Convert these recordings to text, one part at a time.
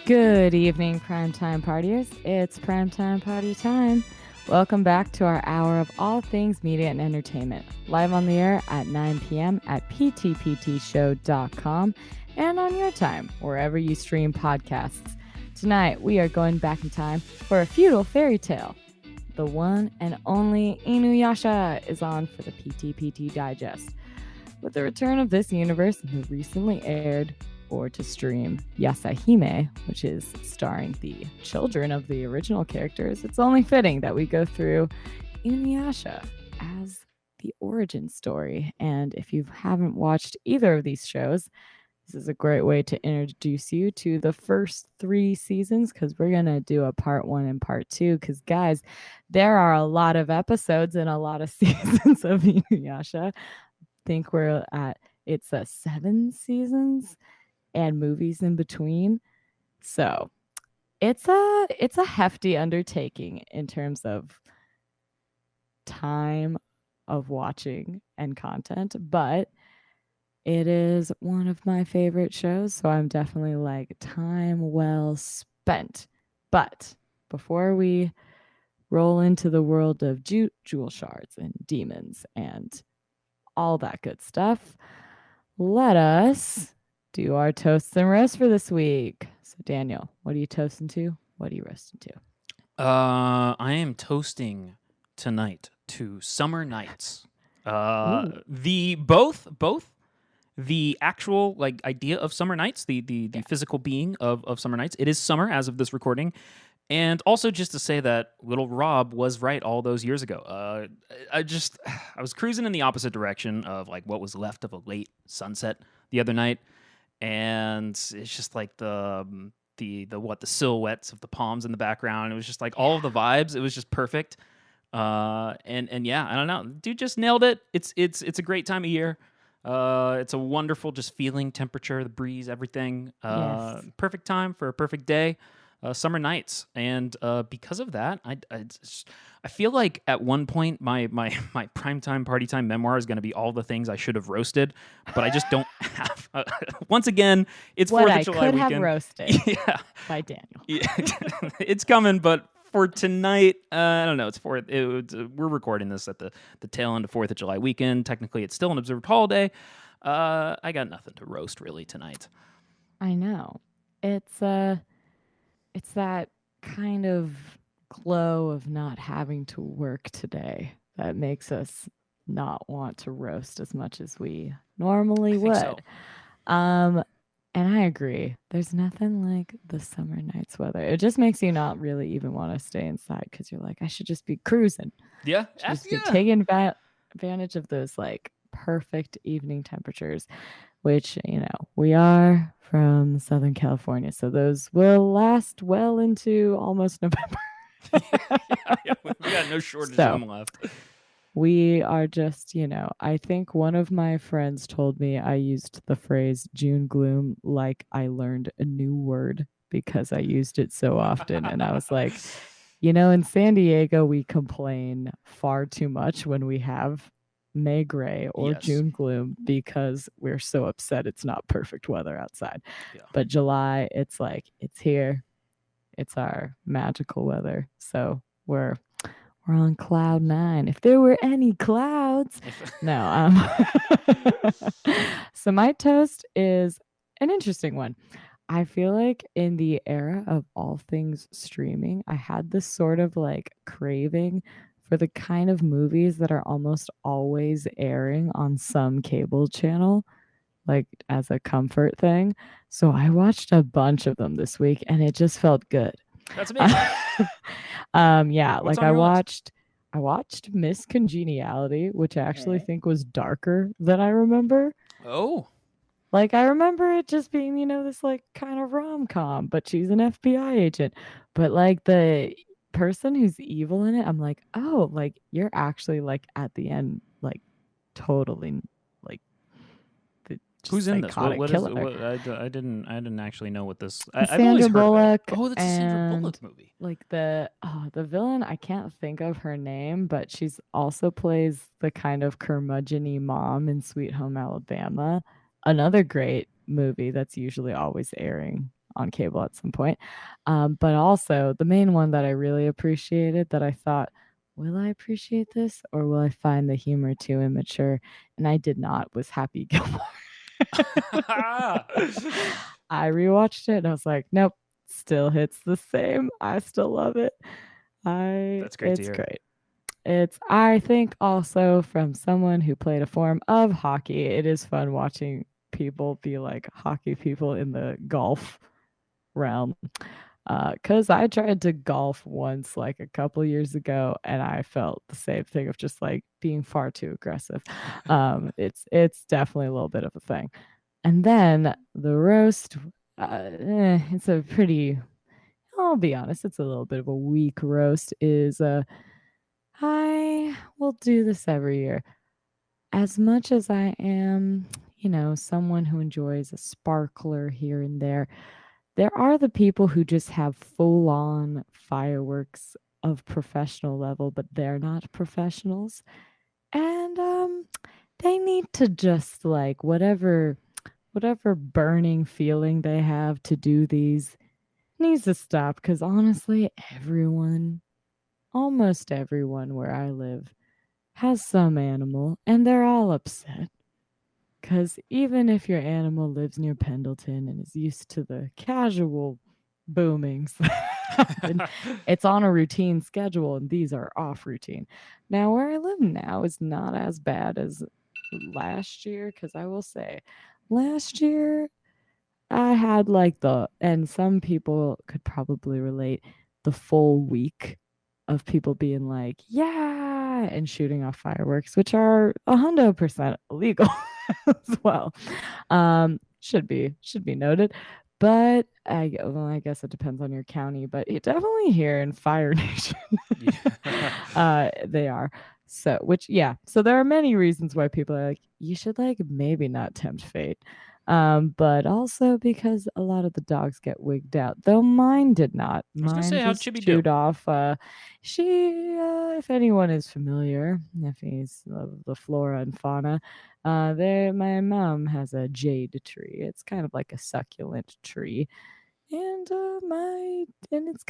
Good evening, primetime partiers. It's primetime party time. Welcome back to our hour of all things media and entertainment, live on the air at 9 p.m. at ptptshow.com and on your time, wherever you stream podcasts. Tonight, we are going back in time for a feudal fairy tale. The one and only Inuyasha is on for the PTPT Digest. With the return of this universe in the recently aired or to stream Yasahime, which is starring the children of the original characters, it's only fitting that we go through Inuyasha as the origin story. And if you haven't watched either of these shows, this is a great way to introduce you to the first 3 seasons, because we're going to do a part 1 and part 2. Because, guys, there are a lot of episodes and a lot of seasons of Inuyasha. I think we're at, it's 7 seasons and movies in between. So it's a hefty undertaking in terms of time of watching and content, but it is one of my favorite shows, so I'm definitely like, time well spent. But before we roll into the world of jewel shards and demons and all that good stuff, let us do our toasts and roasts for this week. So, Daniel, what are you toasting to? What are you roasting to? I am toasting tonight to Summer Nights. Both the actual like idea of Summer Nights, the physical being of Summer Nights. It is summer as of this recording. And also just to say that little Rob was right all those years ago. I was cruising in the opposite direction of like what was left of a late sunset the other night. And it's just like the silhouettes of the palms in the background. It was just like all of the vibes. It was just perfect. And yeah, I don't know. Dude just nailed it. It's a great time of year. It's a wonderful just feeling, temperature, the breeze, everything. Yes. Perfect time for a perfect day. Summer Nights, and because of that, I feel like at one point my primetime party time memoir is going to be all the things I should have roasted, but I just don't have. Once again, it's what 4th I of July could weekend. have roasted Yeah, by Daniel. Yeah. It's coming, but for tonight, I don't know. We're recording this at the tail end of 4th of July weekend. Technically, it's still an observed holiday. I got nothing to roast really tonight. I know. It's that kind of glow of not having to work today that makes us not want to roast as much as we normally would. So. And I agree. There's nothing like the summer nights weather. It just makes you not really even want to stay inside because you're like, I should just be cruising. Yeah, just be taking advantage of those like perfect evening temperatures, which, we are from Southern California, so those will last well into almost November. yeah, we got no shortage of them left. We are just, I think one of my friends told me I used the phrase June gloom like I learned a new word because I used it so often. And I was like, in San Diego, we complain far too much when we have May gray or June gloom because we're so upset it's not perfect weather outside. Yeah. But July, it's like, it's here. It's our magical weather. So we're on cloud 9. If there were any clouds. No. So my toast is an interesting one. I feel like in the era of all things streaming, I had this sort of like craving for the kind of movies that are almost always airing on some cable channel, like as a comfort thing. So I watched a bunch of them this week and it just felt good. That's amazing. Yeah, like I watched Miss Congeniality, which I actually think was darker than I remember. Oh. Like I remember it just being, this like kind of rom-com, but she's an FBI agent. But like the person who's evil in it, I'm like, oh, like you're actually like at the end, like totally like who's in this? What is it? I didn't actually know what this. Sandra Bullock. Oh, that's a Sandra Bullock movie. Like the villain, I can't think of her name, but she's also plays the kind of curmudgeon-y mom in Sweet Home Alabama. Another great movie that's usually always airing on cable at some point. But also the main one that I really appreciated that I thought, will I appreciate this or will I find the humor too immature? And I did not, was Happy Gilmore. I rewatched it and I was like, nope, still hits the same. I still love it. That's great to It's hear. great. It's, I think, also from someone who played a form of hockey, it is fun watching people be like hockey people in the golf realm. Because I tried to golf once, like a couple years ago, and I felt the same thing of just like being far too aggressive. It's definitely a little bit of a thing. And then the roast, it's a pretty, I'll be honest, it's a little bit of a weak roast. Is I will do this every year. As much as I am, someone who enjoys a sparkler here and there are the people who just have full on fireworks of professional level, but they're not professionals. And they need to just like whatever burning feeling they have to do these needs to stop because honestly, almost everyone where I live has some animal and they're all upset. Because even if your animal lives near Pendleton and is used to the casual boomings that happen, it's on a routine schedule and these are off routine. Now, where I live now is not as bad as last year because I will say last year I had like and some people could probably relate, the full week of people being like, yeah, and shooting off fireworks, which are 100% illegal as well. Should be noted. But I guess it depends on your county, but it definitely here in Fire Nation, they are. So there are many reasons why people are like, you should like maybe not tempt fate. But also because a lot of the dogs get wigged out, though mine did not. I was gonna Mine say, how'd just Chibi do? chewed off. If anyone is familiar, if he's of the flora and fauna, my mom has a jade tree. It's kind of like a succulent tree, and it's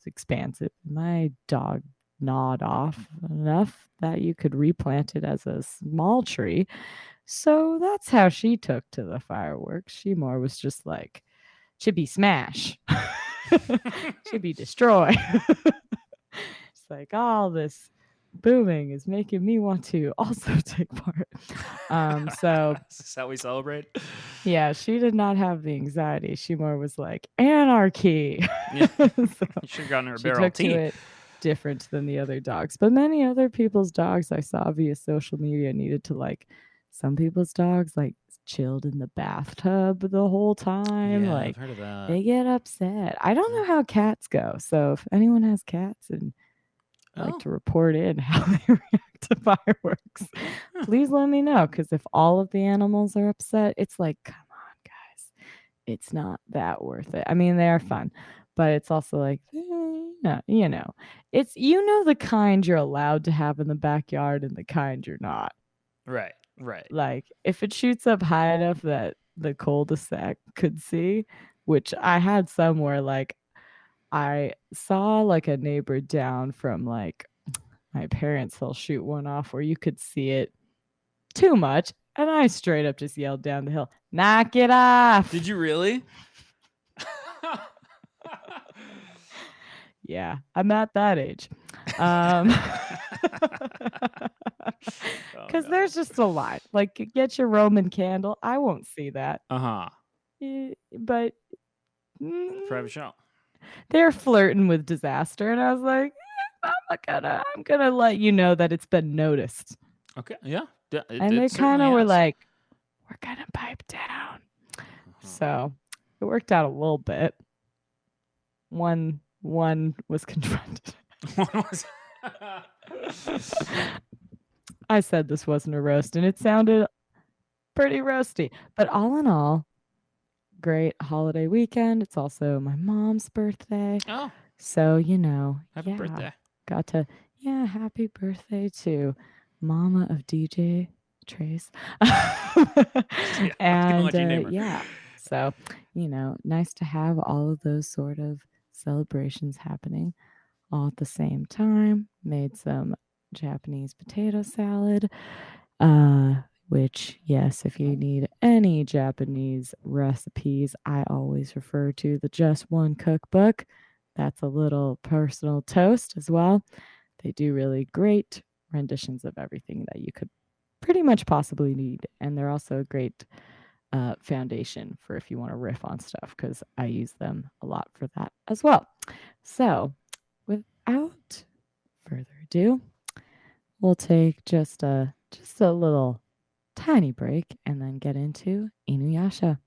expansive. My dog gnawed off enough that you could replant it as a small tree. So that's how she took to the fireworks. She more was just like, Chibi smash, Chibi destroy. It's like all this booming is making me want to also take part. So Is this how we celebrate? yeah, she did not have the anxiety. She more was like anarchy. Yeah. So You should have gotten her a she barrel took to tea. it different than the other dogs. But many other people's dogs I saw via social media needed to like, some people's dogs like chilled in the bathtub the whole time. Yeah, Like I've heard of that. they get upset. I don't know how cats go. So if anyone has cats and like Oh, to report in how they react to fireworks, please let me know. Because if all of the animals are upset, it's like, come on, guys, it's not that worth it. I mean, they are fun, but it's also like, it's the kind you're allowed to have in the backyard and the kind you're not. right, right. Like if it shoots up high enough that the cul-de-sac could see, which I had somewhere like I saw like a neighbor down from like my parents, they'll shoot one off where you could see it too much. And I straight up just yelled down the hill, knock it off. Did you really? Yeah, I'm at that age. Because there's just a lot. Like, get your Roman candle. I won't see that. Uh-huh. But Private show. they're flirting with disaster, and I was like, I'm gonna let you know that it's been noticed. Okay, yeah. And they kind of were like, we're gonna pipe down. So it worked out a little bit. One was confronted. I said this wasn't a roast, and it sounded pretty roasty. But all in all, great holiday weekend. It's also my mom's birthday. Oh. So, Happy birthday. Got to, happy birthday to Mama of DJ Trace. I'm gonna let you name her. So, nice to have all of those sort of celebrations happening all at the same time. Made some Japanese potato salad, which, yes, if you need any Japanese recipes, I always refer to the Just One cookbook. That's a little personal toast as well. They do really great renditions of everything that you could pretty much possibly need. And they're also a great foundation for if you want to riff on stuff, because I use them a lot for that as well. So without further ado, we'll take just a little tiny break and then get into Inuyasha.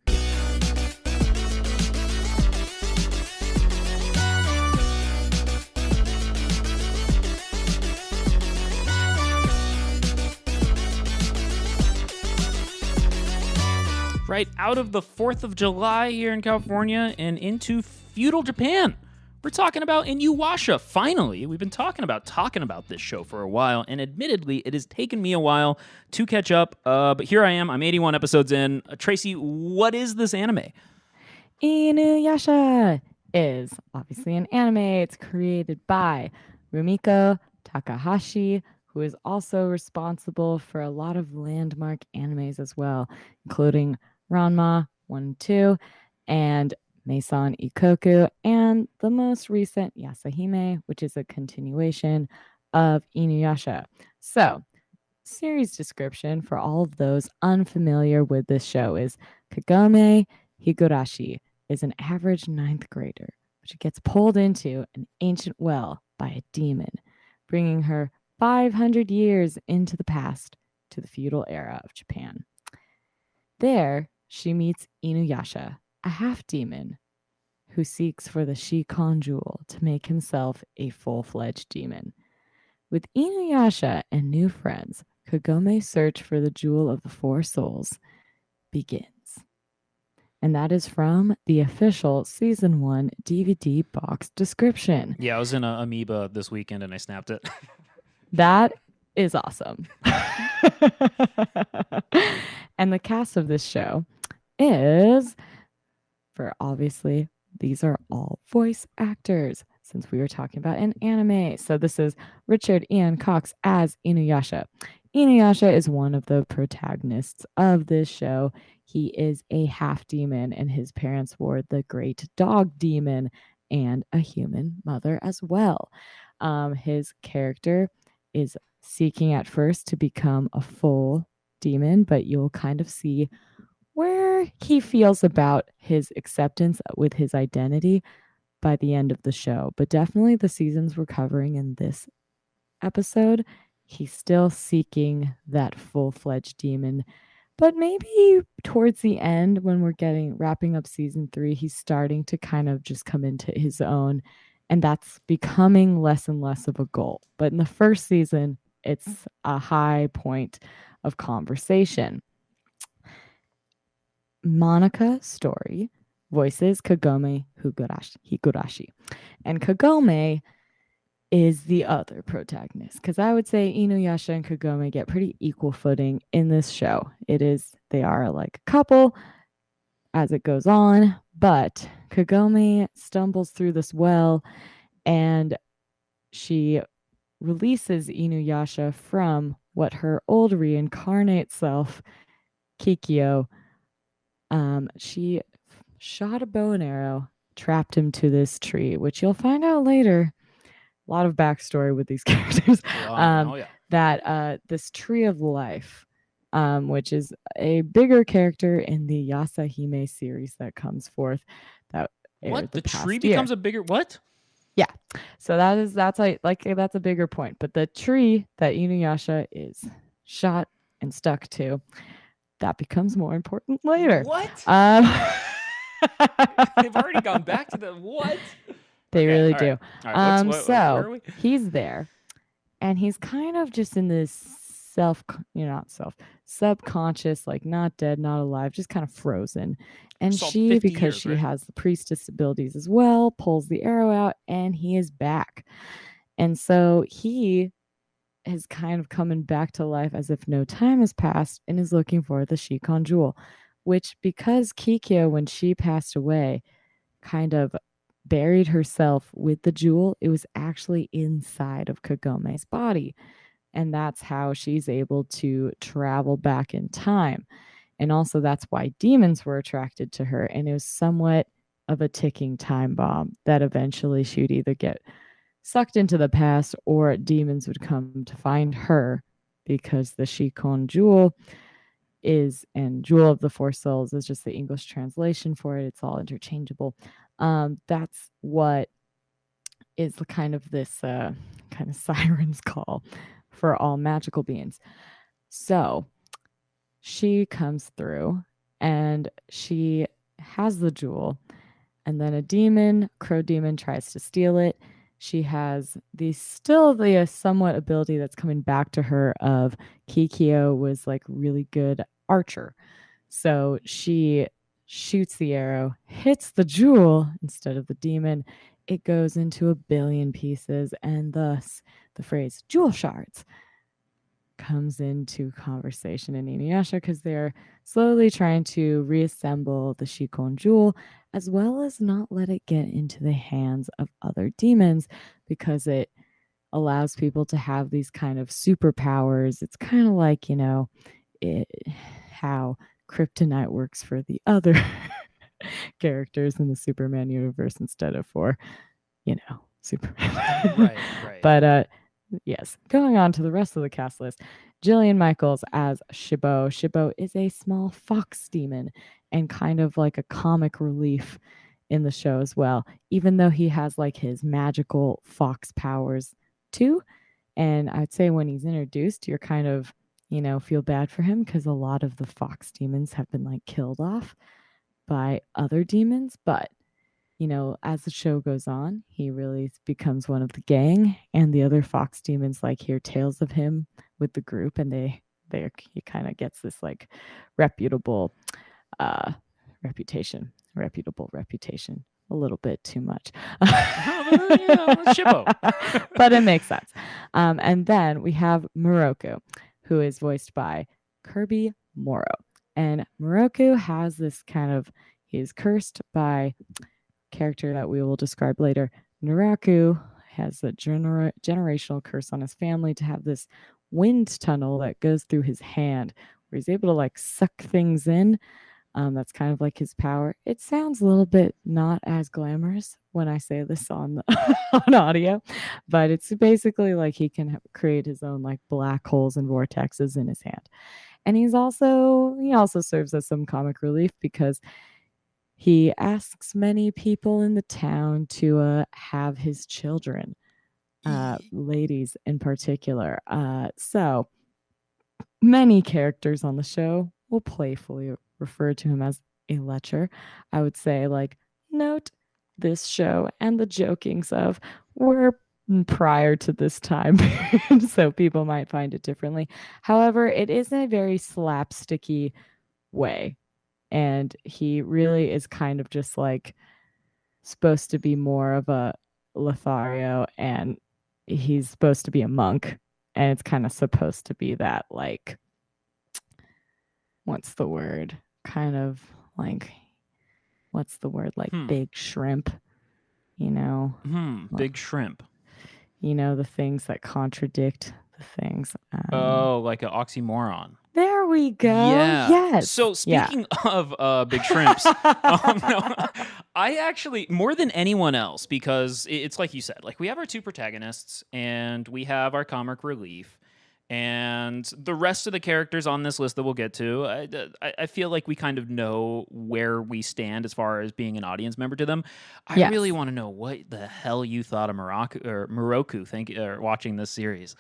Right out of the 4th of July here in California and into feudal Japan. We're talking about Inuyasha. Finally, we've been talking about this show for a while, and admittedly, it has taken me a while to catch up. But here I am. I'm 81 episodes in. Tracy, what is this anime? Inuyasha is obviously an anime. It's created by Rumiko Takahashi, who is also responsible for a lot of landmark animes as well, including Ranma 1 and 2, and Maison Ikoku, and the most recent Yasahime, which is a continuation of Inuyasha. So, series description for all of those unfamiliar with this show is Kagome Higurashi is an average 9th grader, which gets pulled into an ancient well by a demon, bringing her 500 years into the past to the feudal era of Japan. There, she meets Inuyasha, a half-demon who seeks for the Shikon jewel to make himself a full-fledged demon. With Inuyasha and new friends, Kagome's search for the Jewel of the Four Souls begins. And that is from the official Season 1 DVD box description. Yeah, I was in Amoeba this weekend and I snapped it. That is awesome. And the cast of this show is, for obviously, these are all voice actors, since we were talking about an anime. So this is Richard Ian Cox as Inuyasha. Inuyasha is one of the protagonists of this show. He is a half demon, and his parents were the great dog demon and a human mother as well. His character is seeking at first to become a full demon, but you'll kind of see where he feels about his acceptance with his identity by the end of the show. But definitely the seasons we're covering in this episode, he's still seeking that full-fledged demon. But maybe towards the end, when we're wrapping up season 3, he's starting to kind of just come into his own, and that's becoming less and less of a goal. But in the first season, it's a high point of conversation. Monica Story voices Kagome Higurashi. And Kagome is the other protagonist, because I would say Inuyasha and Kagome get pretty equal footing in this show. They are like a couple as it goes on, but Kagome stumbles through this well and she releases Inuyasha from what her old reincarnate self, Kikyo, she shot a bow and arrow, trapped him to this tree, which you'll find out later. A lot of backstory with these characters. That this tree of life, which is a bigger character in the Yasahime series that comes forth. That what the tree year. becomes a bigger what? Yeah, so that's a bigger point. But the tree that Inuyasha is shot and stuck to, that becomes more important later. What? They've already gone back to the what? They really do. All right. Where are we? He's there, and he's kind of just in this subconscious, like not dead, not alive, just kind of frozen. And she, because she has the priestess abilities as well, pulls the arrow out, and he is back. And so he is kind of coming back to life as if no time has passed and is looking for the Shikon jewel. which because Kikyo, when she passed away, kind of buried herself with the jewel, it was actually inside of Kagome's body. And that's how she's able to travel back in time. And also, that's why demons were attracted to her. And it was somewhat of a ticking time bomb that eventually she would either get sucked into the past or demons would come to find her because the Shikon jewel is, and jewel of the four souls is just the English translation for it. It's all interchangeable. That's what is the kind of this kind of siren's call for all magical beings. So she comes through and she has the jewel, and then a demon, crow demon, tries to steal it. She has the somewhat ability that's coming back to her of Kikyo was like really good archer. So she shoots the arrow, hits the jewel instead of the demon. It goes into a billion pieces, and thus the phrase jewel shards comes into conversation in Inuyasha because they're slowly trying to reassemble the Shikon jewel as well as not let it get into the hands of other demons because it allows people to have these kind of superpowers. It's kind of like, how kryptonite works for the other characters in the Superman universe instead of for, Superman. Right. But yes, going on to the rest of the cast list. Jillian Michaels as Shibbo. Shibbo is a small fox demon and kind of like a comic relief in the show as well, even though he has like his magical fox powers too. And I'd say when he's introduced, you're kind of, feel bad for him because a lot of the fox demons have been like killed off by other demons. But as the show goes on, he really becomes one of the gang, and the other fox demons like hear tales of him with the group, and he kind of gets this like reputable reputation, a little bit too much. Shippo. But it makes sense. And then we have Moroku, who is voiced by Kirby Morrow. And Moroku has this kind of, he's cursed by character that we will describe later. Naraku has a generational curse on his family to have this wind tunnel that goes through his hand where he's able to like suck things in. That's kind of like his power. It sounds a little bit not as glamorous when I say this on on audio, but it's basically like he can create his own like black holes and vortexes in his hand. And he also serves as some comic relief because he asks many people in the town to have his children, ladies in particular. So many characters on the show will playfully refer to him as a lecher. I would say, like, note this show and the jokings of were prior to this time, so people might find it differently. However, it is in a very slapsticky way. And he really is kind of just like supposed to be more of a Lothario, and he's supposed to be a monk, and it's kind of supposed to be that like, what's the word? Kind of like, what's the word? Like big shrimp, Big shrimp. The things that contradict the things. Like an oxymoron. There we go. Yeah. Yes. So speaking of big shrimps, no, I actually, more than anyone else, because it's like you said, like we have our two protagonists and we have our comic relief and the rest of the characters on this list that we'll get to. I feel like we kind of know where we stand as far as being an audience member to them. I really want to know what the hell you thought of Moroku watching this series.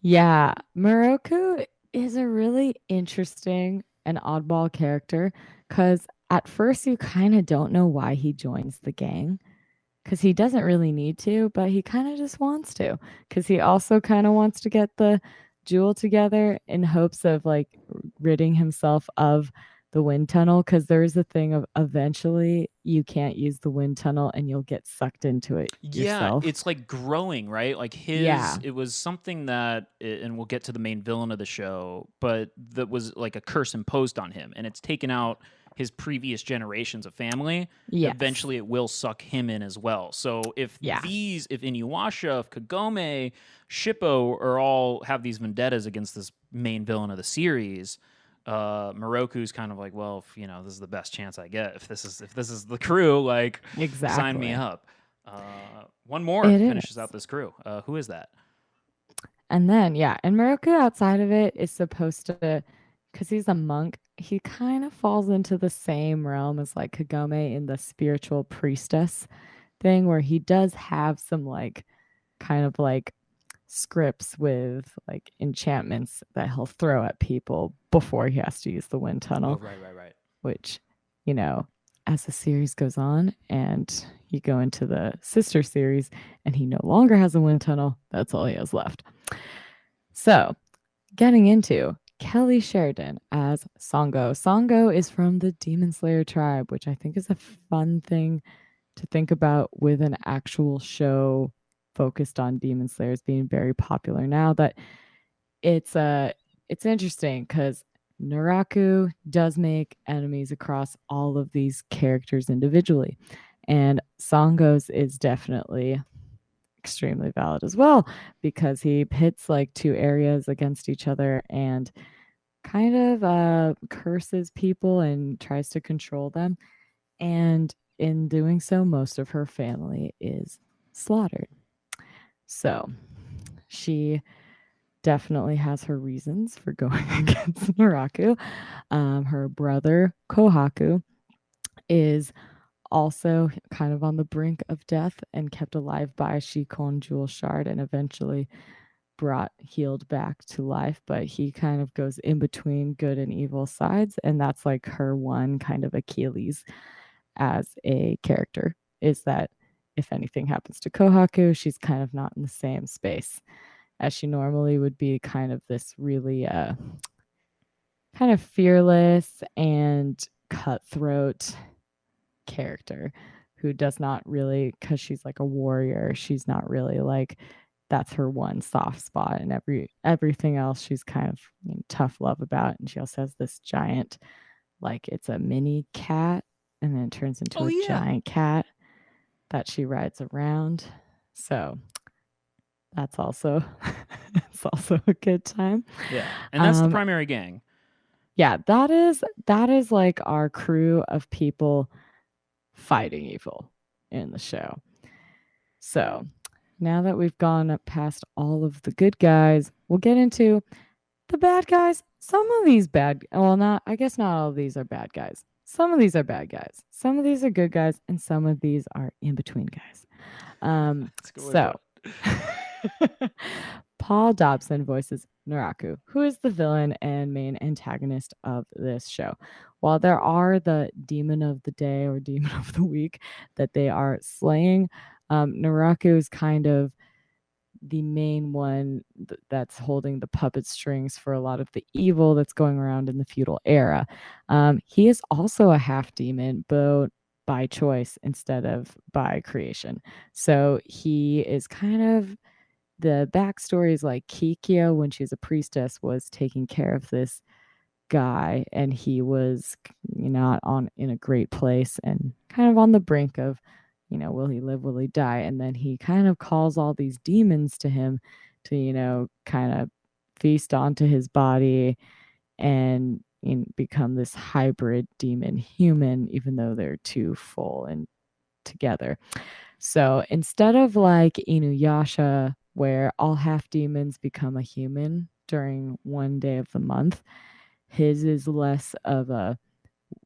Yeah, Moroku is a really interesting and oddball character because at first you kind of don't know why he joins the gang because he doesn't really need to, but he kind of just wants to because he also kind of wants to get the jewel together in hopes of like ridding himself of the wind tunnel, because there's a thing of eventually you can't use the wind tunnel and you'll get sucked into it Yeah, yourself. it's like growing, right? Like Yeah. it was something that, and we'll get to the main villain of the show, but that was like a curse imposed on him, and it's taken out his previous generations of family. Yes. Eventually, it will suck him in as well. So Yeah. if Inuyasha, if Kagome, Shippo are all have these vendettas against this main villain of the series, Moroku's kind of like, well, this is the best chance I get. If this is the crew, like, sign me Exactly. up. One more It finishes is. out this crew. Who is that? And then, yeah, and Moroku outside of it is supposed to, because he's a monk, he kind of falls into the same realm as like Kagome in the spiritual priestess thing, where he does have some like kind of like scripts with like enchantments that he'll throw at people before he has to use the wind Oh, tunnel, right. which, you know, as the series goes on and you go into the sister series and he no longer has a wind tunnel, that's all he has left. So, getting into Kelly Sheridan as Songo. Songo is from the Demon Slayer tribe, which I think is a fun thing to think about with an actual show focused on Demon Slayers being very popular now. That it's interesting because Naraku does make enemies across all of these characters individually, and Songo's is definitely extremely valid as well because he pits like two areas against each other and kind of curses people and tries to control them. And in doing so, most of her family is slaughtered. So she definitely has her reasons for going against Naraku. Her brother, Kohaku, is also kind of on the brink of death and kept alive by a Shikon jewel shard and eventually healed back to life, but he kind of goes in between good and evil sides, and that's like her one kind of Achilles as a character, is that if anything happens to Kohaku, she's kind of not in the same space as she normally would be, kind of this really kind of fearless and cutthroat character who does not really, because she's like a warrior, she's not really like, that's her one soft spot, and everything else she's kind of tough love about. And she also has this giant, like it's a mini cat and then it turns into Oh, a yeah. giant cat that she rides around. So that's also it's also a good time. Yeah. And that's the um primary gang. yeah, that is like our crew of people fighting evil in the show. So now that we've gone past all of the good guys, we'll get into the bad guys. Some of these well, not, I guess not all of these are bad guys. Some of these are bad guys. Some of these are good guys, and some of these are in between guys. That's a good way to So put it. Paul Dobson voices Naraku, who is the villain and main antagonist of this show. While there are the demon of the day or demon of the week that they are slaying, Naraku is kind of the main one that's holding the puppet strings for a lot of the evil that's going around in the feudal era. He is also a half demon, but by choice instead of by creation. So he is kind of, the backstory is like Kikia, when she was a priestess, was taking care of this guy, and he was not on in a great place and kind of on the brink of, will he live, will he die? And then he kind of calls all these demons to him to, kind of feast onto his body and become this hybrid demon human, even though they're two full and together. So instead of like Inuyasha, where all half demons become a human during one day of the month, his is less of a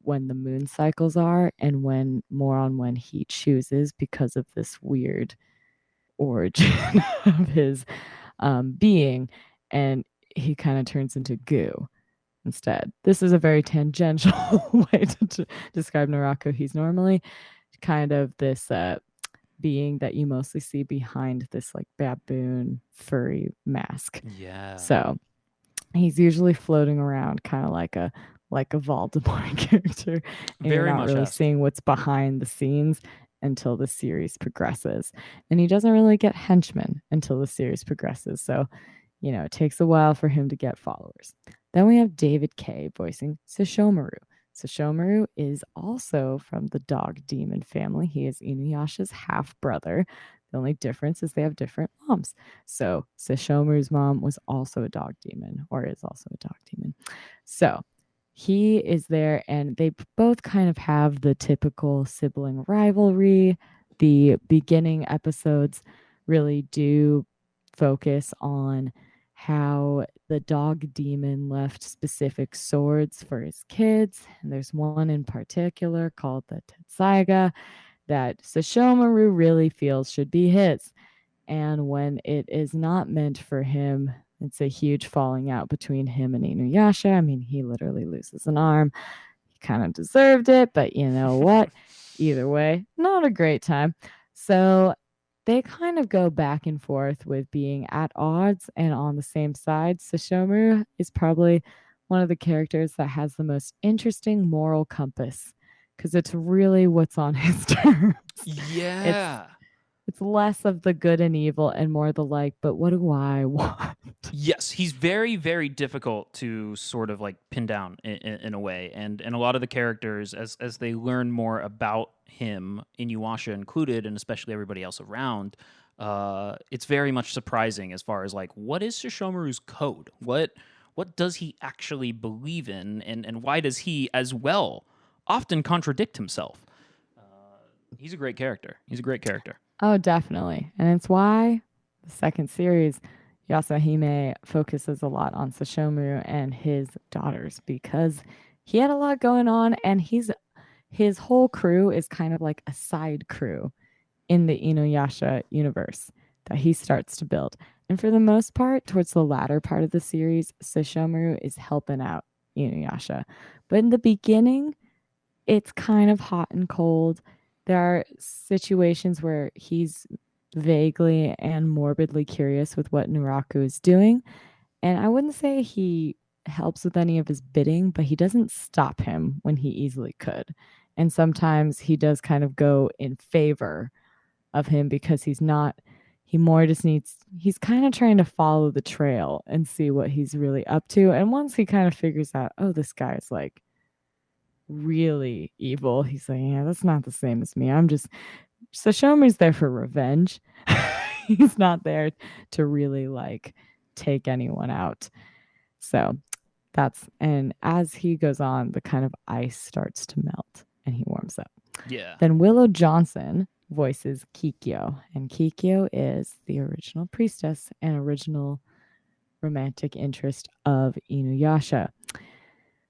when the moon cycles are and when more on when he chooses, because of this weird origin of his being, and he kind of turns into goo instead. This is a very tangential way to describe Naraku. He's normally kind of this being that you mostly see behind this like baboon furry mask. Yeah. So he's usually floating around kind of like a like a Voldemort character, and you're Very not much really esque. seeing what's behind the scenes until the series progresses. And he doesn't really get henchmen until the series progresses. So, it takes a while for him to get followers. Then we have David Kaye voicing Sesshomaru. Sesshomaru is also from the dog demon family. He is Inuyasha's half brother. The only difference is they have different moms. So Sesshomaru's mom was also a dog demon, or is also a dog demon. So he is there, and they both kind of have the typical sibling rivalry. The beginning episodes really do focus on how the dog demon left specific swords for his kids. And there's one in particular called the Tetsaiga that Sesshomaru really feels should be his. And when it is not meant for him, it's a huge falling out between him and Inuyasha. I mean, he literally loses an arm. He kind of deserved it, but you know what? Either way, not a great time. So they kind of go back and forth with being at odds and on the same side. Sesshomaru is probably one of the characters that has the most interesting moral compass because it's really what's on his terms. It's Yeah. it's less of the good and evil and more the like, but what do I want? Yes, he's very, very difficult to sort of like pin down in a way, and a lot of the characters, as they learn more about him, Inuyasha included, and especially everybody else around, it's very much surprising as far as like what is Shishomaru's code? What does he actually believe in, and why does he as well often contradict himself? He's a great character. He's a great character. Oh, definitely. And it's why the second series, Yasahime focuses a lot on Sesshomaru and his daughters because he had a lot going on, and his whole crew is kind of like a side crew in the Inuyasha universe that he starts to build. And for the most part, towards the latter part of the series, Sesshomaru is helping out Inuyasha. But in the beginning, it's kind of hot and cold. There are situations where he's vaguely and morbidly curious with what Naraku is doing. And I wouldn't say he helps with any of his bidding, but he doesn't stop him when he easily could. And sometimes he does kind of go in favor of him because he more just he's kind of trying to follow the trail and see what he's really up to. And once he kind of figures out, oh, this guy's like really evil, he's like, yeah, that's not the same as me. So Shomer's there for revenge. He's not there to really like take anyone out. So and as he goes on, the kind of ice starts to melt and he warms up. Yeah. Then Willow Johnson voices Kikyo, and Kikyo is the original priestess and original romantic interest of Inuyasha.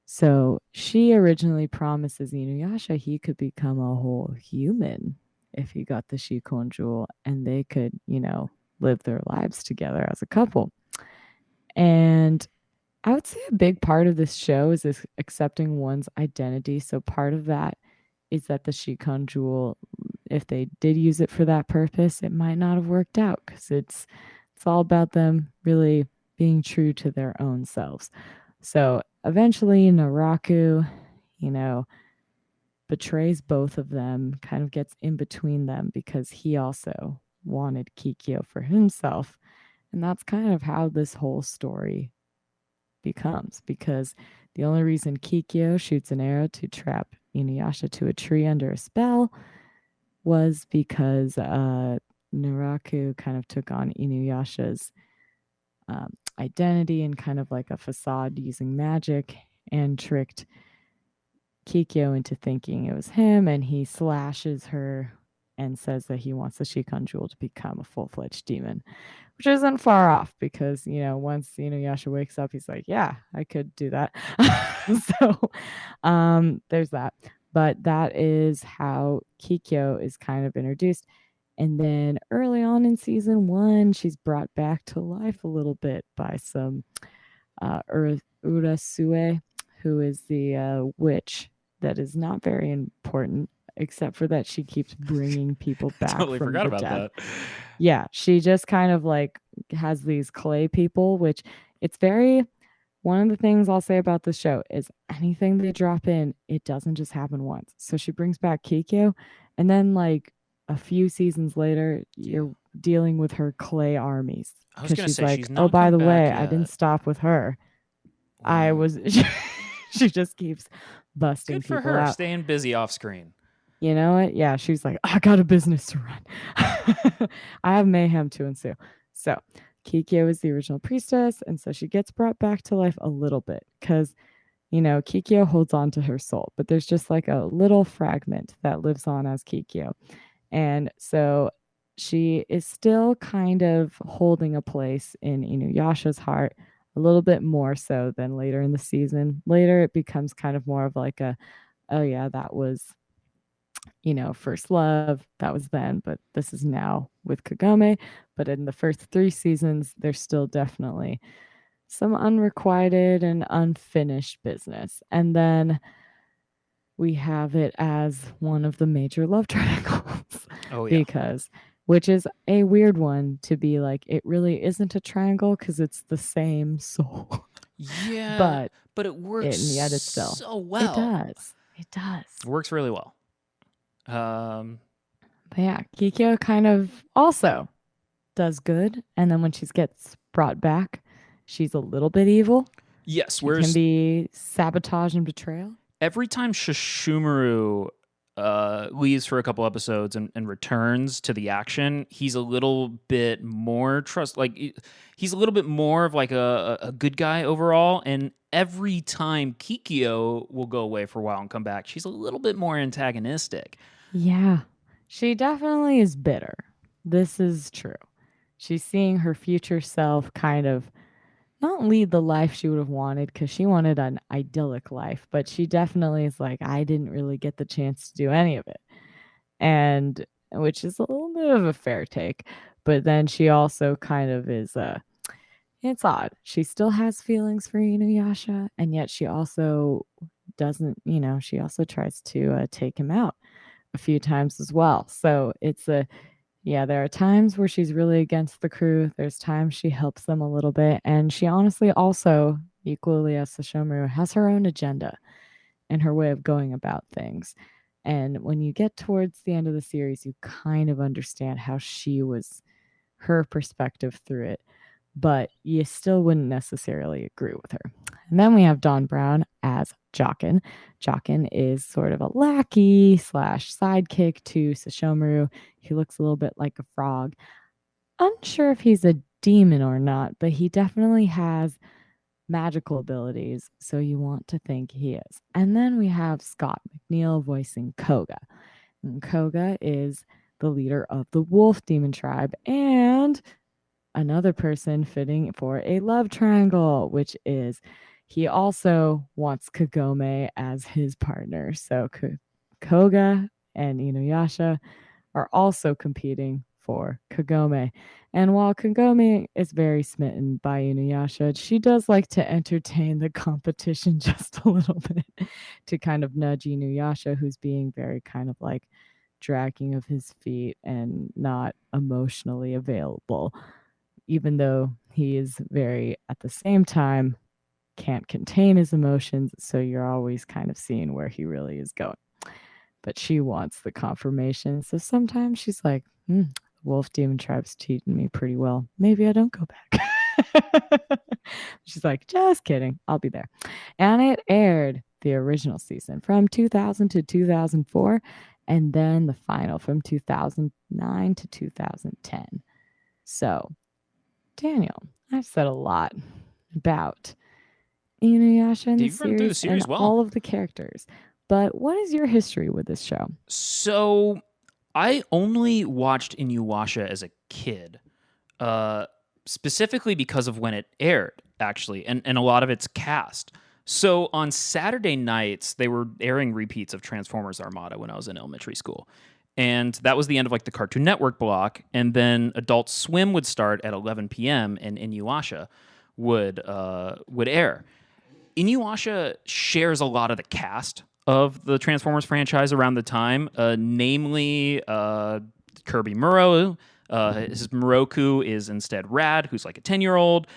So she originally promises Inuyasha he could become a whole human if he got the Shikon jewel, and they could, live their lives together as a couple. And I would say a big part of this show is this accepting one's identity. So part of that is that the Shikon jewel, if they did use it for that purpose, it might not have worked out because it's all about them really being true to their own selves. So eventually Naraku, betrays both of them, kind of gets in between them because he also wanted Kikyo for himself. And that's kind of how this whole story becomes, because the only reason Kikyo shoots an arrow to trap Inuyasha to a tree under a spell was because Naraku kind of took on Inuyasha's identity and kind of like a facade using magic and tricked Kikyo into thinking it was him, and he slashes her and says that he wants the Shikon jewel to become a full-fledged demon, which isn't far off because, once Inuyasha wakes up, he's like, yeah, I could do that. So there's that. But that is how Kikyo is kind of introduced. And then early on in season 1, she's brought back to life a little bit by some Urasue, who is the witch that is not very important, except for that she keeps bringing people back Totally from forgot the about dead. that. Yeah, she just kind of like has these clay people, which it's very one of the things I'll say about this show is anything they drop in, it doesn't just happen once. So she brings back Kikyo, and then like a few seasons later, Yeah. you're dealing with her clay armies I was because gonna she's say like, she's oh, not by come the way, back I didn't yet. stop with her. I Wow. was. She just keeps busting Good for people her, out. staying busy off screen. You know what? Yeah, she's like, I got a business to run. I have mayhem to ensue. So Kikyo is the original priestess, and so she gets brought back to life a little bit because, Kikyo holds on to her soul, but there's just like a little fragment that lives on as Kikyo. And so she is still kind of holding a place in Inuyasha's heart, a little bit more so than later in the season. Later, it becomes kind of more of like a, oh yeah, that was, first love. That was then, but this is now with Kagome. But in the first 3 seasons, there's still definitely some unrequited and unfinished business. And then we have it as one of the major love triangles. Oh yeah. Because which is a weird one to be like, it really isn't a triangle because it's the same soul. Yeah, but it works and yet it's still so it well. does. It does. It works really well. But yeah, Kikyo kind of also does good, and then when she gets brought back, she's a little bit evil. Yes, She can whereas be sabotage and betrayal. every time Shishumaru leaves for a couple episodes and returns to the action, he's a little bit more he's a little bit more of like a good guy overall. And every time Kikyo will go away for a while and come back, she's a little bit more antagonistic. Yeah, she definitely is bitter. This is true. She's seeing her future self kind of not lead the life she would have wanted because she wanted an idyllic life, but she definitely is like, I didn't really get the chance to do any of it. And which is a little bit of a fair take. But then she also kind of is it's odd. She still has feelings for Inuyasha, and yet she also doesn't, she also tries to take him out a few times as well. So it's yeah, there are times where she's really against the crew. There's times she helps them a little bit. And she honestly also, equally as Sashomaru, has her own agenda and her way of going about things. And when you get towards the end of the series, you kind of understand how her perspective through it, but you still wouldn't necessarily agree with her. And then we have Dawn Brown as Jockin. Jockin is sort of a lackey / sidekick to Sashomaru. He looks a little bit like a frog. Unsure if he's a demon or not, but he definitely has magical abilities, so you want to think he is. And then we have Scott McNeil voicing Koga. And Koga is the leader of the wolf demon tribe and another person fitting for a love triangle, which is he also wants Kagome as his partner. So Koga and Inuyasha are also competing for Kagome. And while Kagome is very smitten by Inuyasha, she does like to entertain the competition just a little bit to kind of nudge Inuyasha, who's being very kind of like dragging of his feet and not emotionally available, even though he is very, at the same time, can't contain his emotions. So you're always kind of seeing where he really is going. But she wants the confirmation. So sometimes she's like, Wolf Demon Tribe's treating me pretty well. Maybe I don't go back. She's like, just kidding. I'll be there. And it aired the original season from 2000 to 2004, and then the final from 2009 to 2010. So, Daniel, I've said a lot about Inuyasha in the You've run through the series series and well. all of the characters. But what is your history with this show? So I only watched Inuyasha as a kid, specifically because of when it aired, actually, and a lot of its cast. So on Saturday nights, they were airing repeats of Transformers Armada when I was in elementary school. And that was the end of like the Cartoon Network block. And then Adult Swim would start at 11 p.m. and Inuyasha would air. Inuyasha shares a lot of the cast of the Transformers franchise around the time, namely Kirby Murrow, His Moroku is instead Rad, who's like a 10-year-old.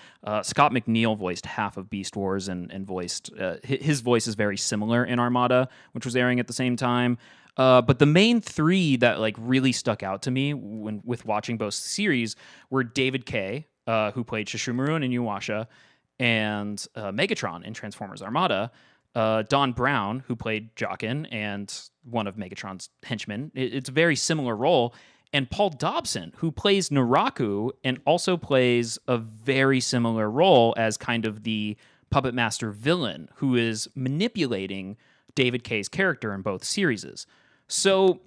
Scott McNeil voiced half of Beast Wars and voiced his voice is very similar in Armada, which was airing at the same time. But the main three that like really stuck out to me when with watching both series were David Kaye, who played Shishimaru in Inuyasha, and Megatron in Transformers Armada. Don Brown, who played Jockin and one of Megatron's henchmen. It's a very similar role. And Paul Dobson, who plays Naraku and also plays a very similar role as kind of the puppet master villain who is manipulating David Kaye's character in both series. So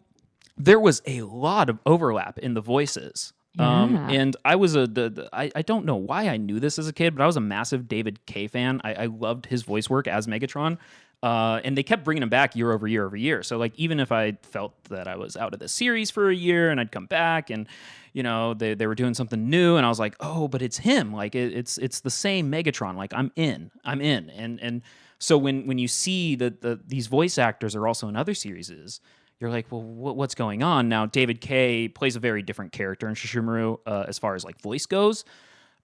there was a lot of overlap in the voices. Yeah. And I was I don't know why I knew this as a kid, but I was a massive David Kaye fan. I loved his voice work as Megatron. And they kept bringing him back year over year over year. So like even if I felt that I was out of the series for a year and I'd come back and they were doing something new and I was like, oh, but it's him. Like it's the same Megatron. Like I'm in. And so when you see that these voice actors are also in other series, you're like, well, what's going on now? David Kaye plays a very different character in Shishimaru as far as like voice goes.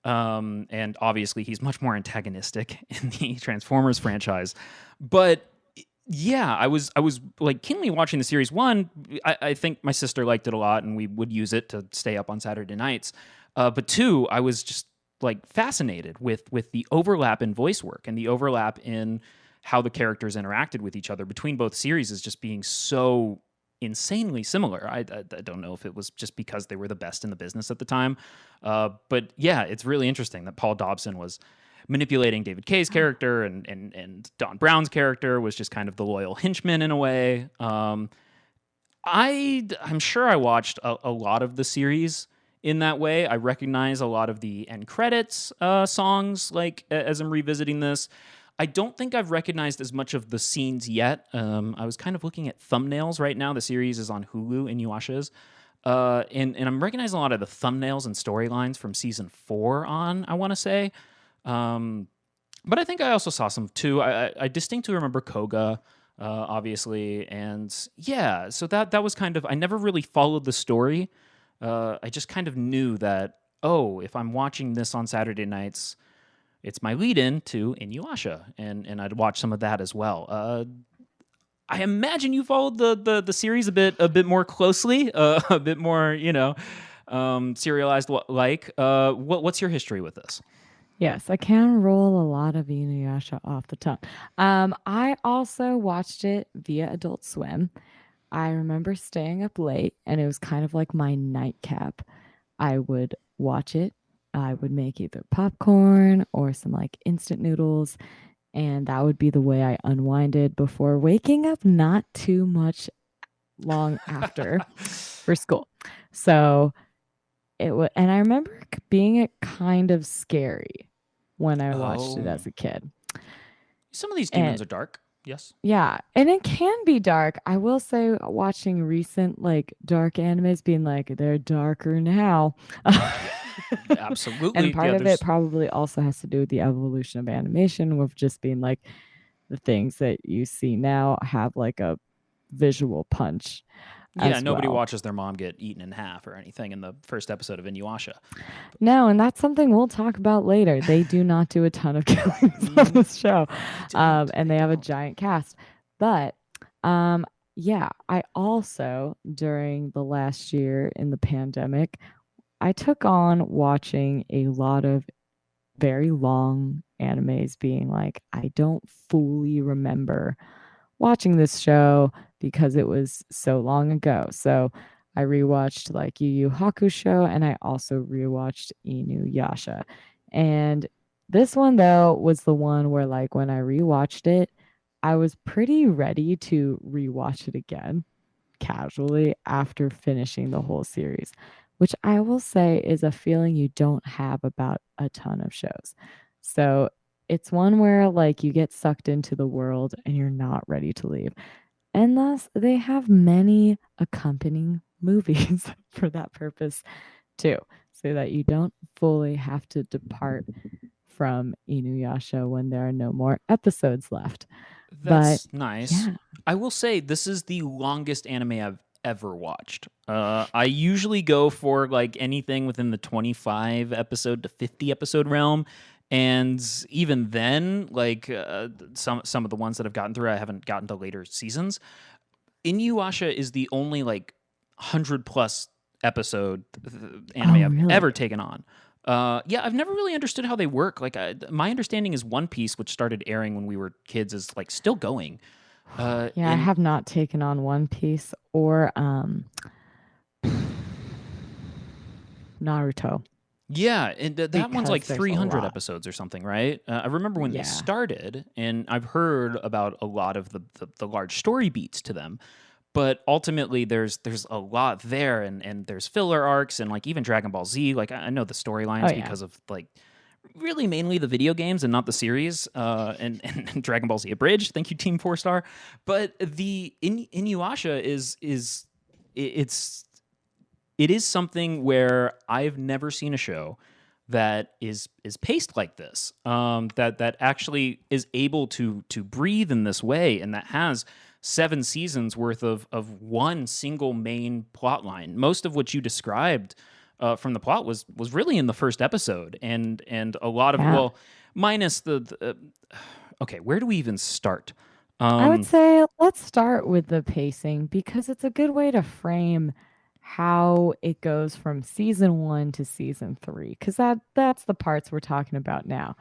And obviously he's much more antagonistic in the Transformers franchise. But yeah, I was like keenly watching the series. One, I think my sister liked it a lot and we would use it to stay up on Saturday nights. But two, I was just like fascinated with the overlap in voice work and the overlap in how the characters interacted with each other between both series is just being so insanely similar. I don't know if it was just because they were the best in the business at the time. But yeah, it's really interesting that Paul Dobson was manipulating David Kaye's character and Don Brown's character was just kind of the loyal henchman in a way. I'm sure I watched a lot of the series in that way. I recognize a lot of the end credits songs like as I'm revisiting this. I don't think I've recognized as much of the scenes yet. I was kind of looking at thumbnails right now. The series is on Hulu, Inuyasha's. And I'm recognizing a lot of the thumbnails and storylines from season 4 on, I want to say. But I think I also saw some too. I distinctly remember Koga, obviously. And yeah, so that was kind of, I never really followed the story. I just kind of knew that, oh, if I'm watching this on Saturday nights, it's my lead-in to Inuyasha, and I'd watch some of that as well. I imagine you followed the series a bit more closely, a bit more serialized like. What's your history with this? Yes, I can roll a lot of Inuyasha off the tongue. I also watched it via Adult Swim. I remember staying up late, and it was kind of like my nightcap. I would watch it. I would make either popcorn or some like instant noodles, and that would be the way I unwinded before waking up not too much long after for school. So it was, and I remember being it kind of scary when I watched it as a kid. Some of these demons are dark. Yes. Yeah, and it can be dark. I will say watching recent like dark animes being like they're darker now. Absolutely. And part of it probably also has to do with the evolution of animation with just being like the things that you see now have like a visual punch. Yeah, nobody well. watches their mom get eaten in half or anything in the first episode of Inuyasha. No, and that's something we'll talk about later. They do not do a ton of killings on this show. And they have a giant cast. But yeah, I also, during the last year in the pandemic, I took on watching a lot of very long animes being like, I don't fully remember watching this show because it was so long ago. So I rewatched like Yu Yu Hakusho and I also rewatched Inuyasha. And this one though was the one where like when I rewatched it, I was pretty ready to rewatch it again casually after finishing the whole series, which I will say is a feeling you don't have about a ton of shows. So it's one where like you get sucked into the world and you're not ready to leave. And thus they have many accompanying movies for that purpose too, so that you don't fully have to depart from Inuyasha when there are no more episodes left. That's but nice. yeah. I will say this is the longest anime I've ever watched. I usually go for like anything within the 25 episode to 50 episode realm. And even then, like some of the ones that I've gotten through, I haven't gotten to later seasons. Inuyasha is the only like 100+ episode Oh, anime I've really? ever taken on. Yeah, I've never really understood how they work. Like, my understanding is One Piece, which started airing when we were kids, is like still going. Yeah, I And have not taken on One Piece or Naruto yeah, and that one's like because there's a 300 lot. episodes or something, right? I remember when they Yeah. started, and I've heard about a lot of the large story beats to them. But ultimately, there's a lot there, and there's filler arcs, and like even Dragon Ball Z. Like I know the Oh, storylines yeah. because of like really mainly the video games and not the series. And Dragon Ball Z Abridged. Thank you, Team Four Star. But the Inuyasha it's it is something where I've never seen a show that is paced like this. That actually is able to breathe in this way, and that has 7 seasons worth of one single main plot line. Most of what you described from the plot was really in the first episode, and a lot of, Yeah. well, minus okay, where do we even start? I would Um, say let's start with the pacing because it's a good way to frame how it goes from season 1 to season 3 because that's the parts we're talking about now.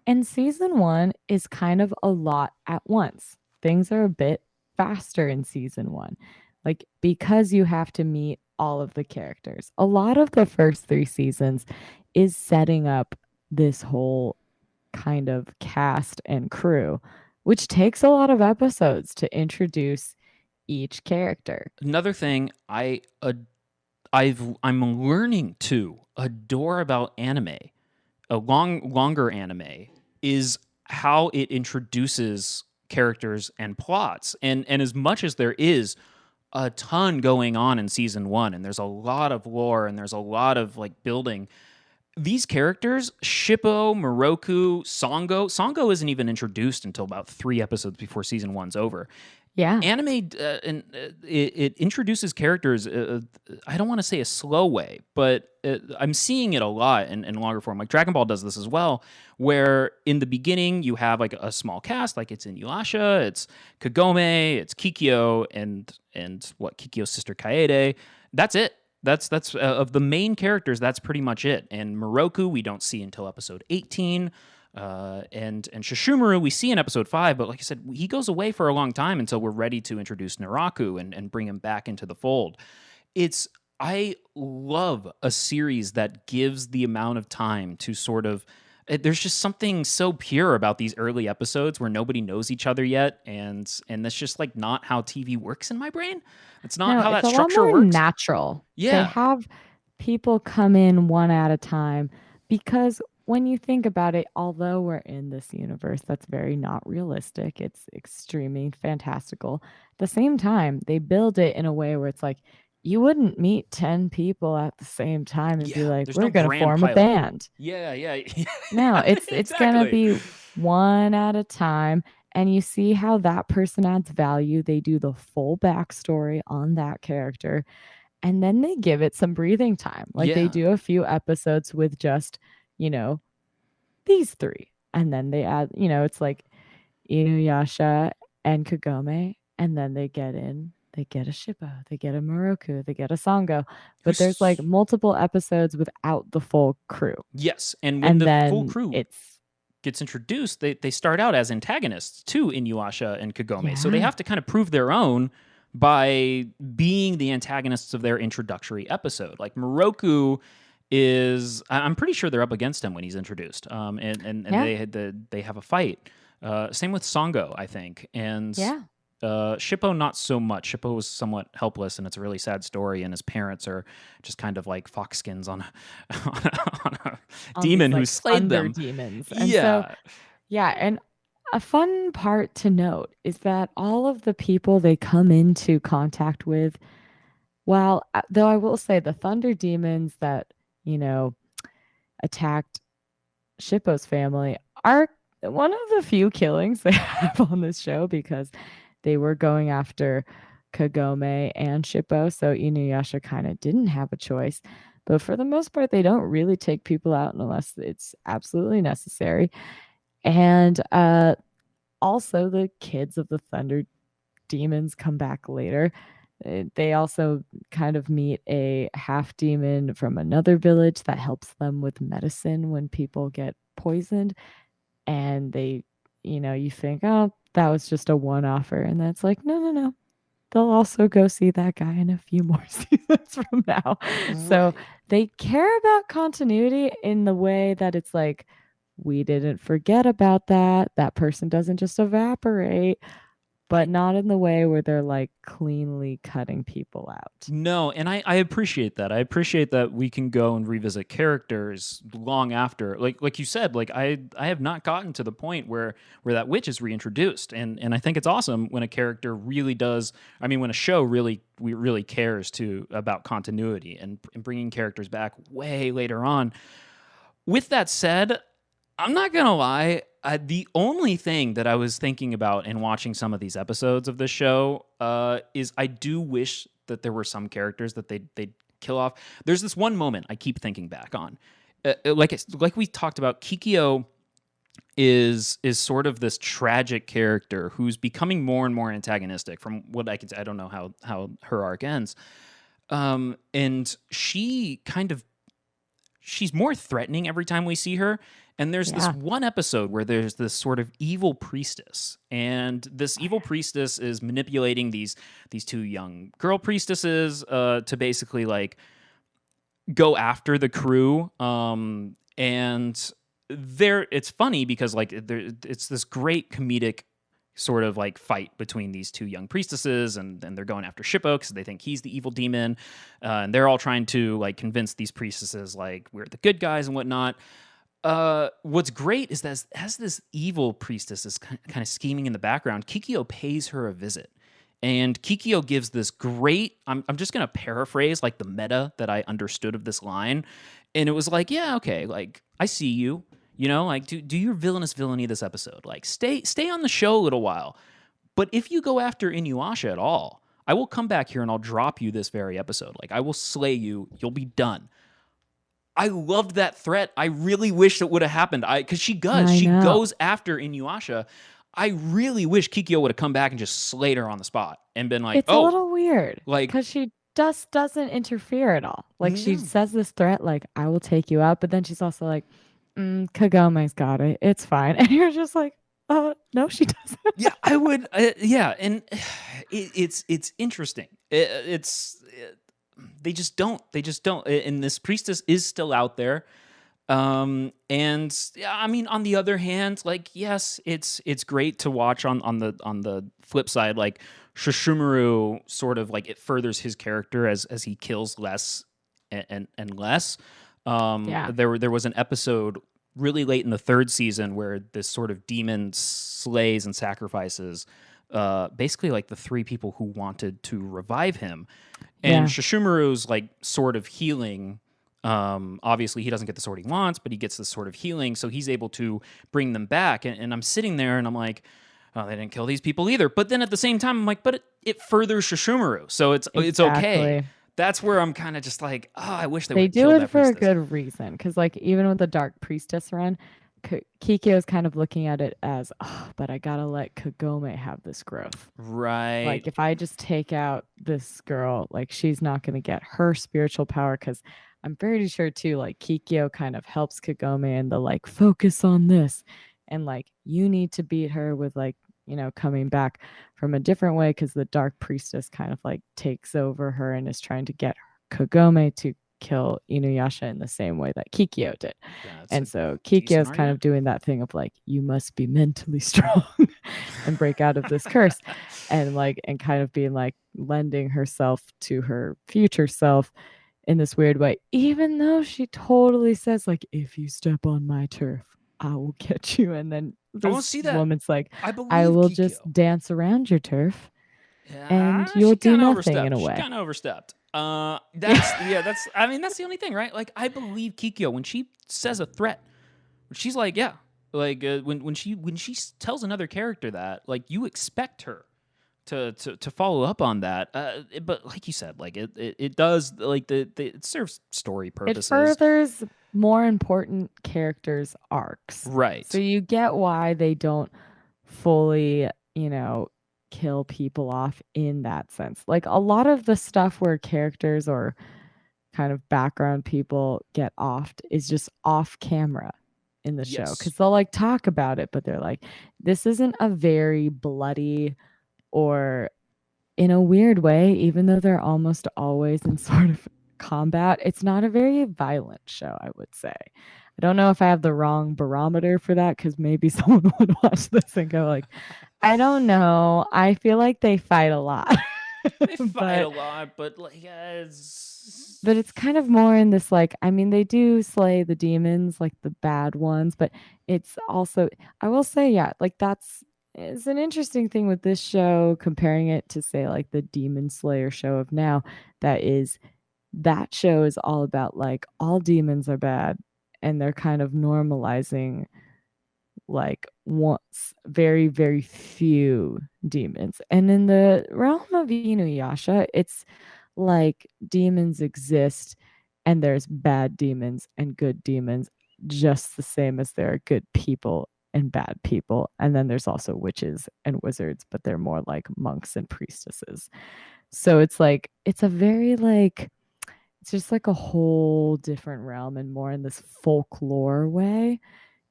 And season 1 is kind of a lot at once. Things are a bit faster in season 1. Like because you have to meet all of the characters. A lot of the first 3 seasons is setting up this whole kind of cast and crew, which takes a lot of episodes to introduce each character. Another thing I'm learning to adore about anime, a longer anime, is how it introduces characters and plots. And as much as there is a ton going on in season 1, and there's a lot of lore, and there's a lot of like building, these characters, Shippo, Moroku, Songo isn't even introduced until about 3 episodes before season 1's over. Yeah. Anime, it introduces characters, I don't want to say a slow way, but I'm seeing it a lot in longer form. Like Dragon Ball does this as well, where in the beginning you have like a small cast, like it's Inuyasha, it's Kagome, it's Kikyo, and what, Kikyo's sister Kaede. That's it. That's of the main characters. That's pretty much it. And Moroku we don't see until episode 18. And Shishumaru we see in episode 5, but like I said, he goes away for a long time until we're ready to introduce Naraku and bring him back into the fold. I love a series that gives the amount of time to sort of. There's just something so pure about these early episodes where nobody knows each other yet, and that's just like not how TV works in my brain. It's not No, how it's that a lot structure more works. natural. They Yeah, have people come in one at a time because when you think about it, although we're in this universe that's very not realistic, it's extremely fantastical. At the same time, they build it in a way where it's like you wouldn't meet 10 people at the same time and be yeah. like, There's no we're going to grand form a pilot. band. Yeah, yeah, No, it's going to exactly. be one at a time. And you see how that person adds value. They do the full backstory on that character. And then they give it some breathing time. Like they Yeah. do a few episodes with just, you know, these three. And then they add, it's like Inuyasha and Kagome. And then they get a Shippo, they get a Moroku, they get a Sango. But there's like Who's multiple episodes without the full crew. Yes, and when And the full then crew it's gets introduced, they start out as antagonists to Inuyasha and Kagome. So they yeah. have to kind of prove their own by being the antagonists of their introductory episode. Like Moroku is, I'm pretty sure they're up against him when he's introduced, and Yeah. they have a fight. Same with Songo, I think, and Yeah. Shippo not so much. Shippo was somewhat helpless, and it's a really sad story. And his parents are just kind of like foxskins on on a On these demon who like slayed thunder them. demons. And so Yeah, yeah, and a fun part to note is that all of the people they come into contact with, well, though I will say the thunder demons that, you know, attacked Shippo's family are one of the few killings they have on this show because they were going after Kagome and Shippo, so Inuyasha kind of didn't have a choice. But for the most part, they don't really take people out unless it's absolutely necessary. And also, the kids of the Thunder Demons come back later. They also kind of meet a half demon from another village that helps them with medicine when people get poisoned. And they, you think, oh, that was just a one offer. And that's like, no, no, no. They'll also go see that guy in a few more seasons from now. So Right. they care about continuity in the way that it's like, we didn't forget about that. That person doesn't just evaporate, I but not in the way where they're like cleanly cutting people out. No, and I appreciate that. I appreciate that we can go and revisit characters long after. Like you said, like I have not gotten to the point where that witch is reintroduced, and I think it's awesome when a character really does. I mean, when a show really cares to about continuity and bringing characters back way later on. With that said, I'm not gonna lie. The only thing that I was thinking about in watching some of these episodes of this show is I do wish that there were some characters that they'd kill off. There's this one moment I keep thinking back on, like we talked about. Kikyo is sort of this tragic character who's becoming more and more antagonistic. From what I can say, I don't know how her arc ends, and she's more threatening every time we see her. And there's this Yeah. one episode where there's this sort of evil priestess, and this evil priestess is manipulating these two young girl priestesses to basically like go after the crew. And there, it's funny because like it's this great comedic sort of like fight between these two young priestesses, and they're going after Shippo because they think he's the evil demon, and they're all trying to like convince these priestesses like we're the good guys and whatnot. What's great is that as this evil priestess is kind of scheming in the background, Kikyo pays her a visit. And Kikyo gives this great, I'm just going to paraphrase like the meta that I understood of this line. And it was like, yeah, okay, like I see you, like do your villainous villainy this episode. Like stay on the show a little while. But if you go after Inuyasha at all, I will come back here and I'll drop you this very episode. Like I will slay you. You'll be done. I loved that threat. I really wish it would have happened. Because she does. I She know. goes after Inuyasha. I really wish Kikyo would have come back and just slayed her on the spot and been like, It's a little weird like, because she just doesn't interfere at all. Like she no. says this threat, like, I will take you out. But then she's also like, Kagome's got it. It's fine. And you're just like, no, she doesn't. Yeah, I would. Yeah, and it's interesting. They just don't. And this priestess is still out there. And yeah, I mean, on the other hand, like, yes, it's great to watch on the flip side, like Shishumaru sort of like it furthers his character as he kills less and less. Yeah. There was an episode really late in the third season where this sort of demon slays and sacrifices basically like the three people who wanted to revive him. And Yeah. Shishumaru's like sort of healing. Obviously, he doesn't get the sword he wants, but he gets this sort of healing, so he's able to bring them back. And I'm sitting there and I'm like, oh, they didn't kill these people either. But then at the same time, I'm like, but it furthers Shishumaru, so it's okay. Exactly. That's where I'm kind of just like, oh, I wish they They would do kill it that for a priestess. good reason. Because, like, even with the Dark Priestess run, Kikyo is kind of looking at it as, oh, but I gotta let Kagome have this growth. Right. Like, if I just take out this girl, like, she's not gonna get her spiritual power. Because I'm pretty sure, too, like, Kikyo kind of helps Kagome in the, like, focus on this. And, like, you need to beat her with, like, coming back from a different way because the Dark Priestess kind of like takes over her and is trying to get Kagome to kill Inuyasha in the same way that Kikyo did. And so Kikyo is kind of doing that thing of like, you must be mentally strong and break out of this curse and kind of being like lending herself to her future self in this weird way, even though she totally says like, if you step on my turf, I will get you. And then this woman's like, I will Kikyo. just dance around your turf Yeah, and you'll do nothing in a way. She kind of overstepped. That's the only thing, right? Like, I believe Kikyo when she says a threat. She's like, yeah, like when she tells another character that, like, you expect her to follow up on that, but like you said, like it does, like it serves story It purposes, furthers more important characters' arcs. So right? you get why they don't fully, kill people off in that sense. Like a lot of the stuff where characters or kind of background people get offed is just off camera in the show Yes, because they'll like talk about it, but they're like, this isn't a very bloody or in a weird way, even though they're almost always in sort of combat, it's not a very violent show, I would say. I don't know if I have the wrong barometer for that because maybe someone would watch this and go like, I don't know. I feel like they fight a lot. they fight a but lot, but like but it's kind of more in this like, I mean, they do slay the demons, like the bad ones, but it's also, I will say, yeah, like that's it's an interesting thing with this show comparing it to say like the Demon Slayer show of now. That is, that show is all about like all demons are bad, and they're kind of normalizing like once very very few demons. And in the realm of Inuyasha, it's like demons exist and there's bad demons and good demons just the same as there are good people and bad people. And then there's also witches and wizards, but they're more like monks and priestesses. So it's like it's a very like it's just like a whole different realm and more in this folklore way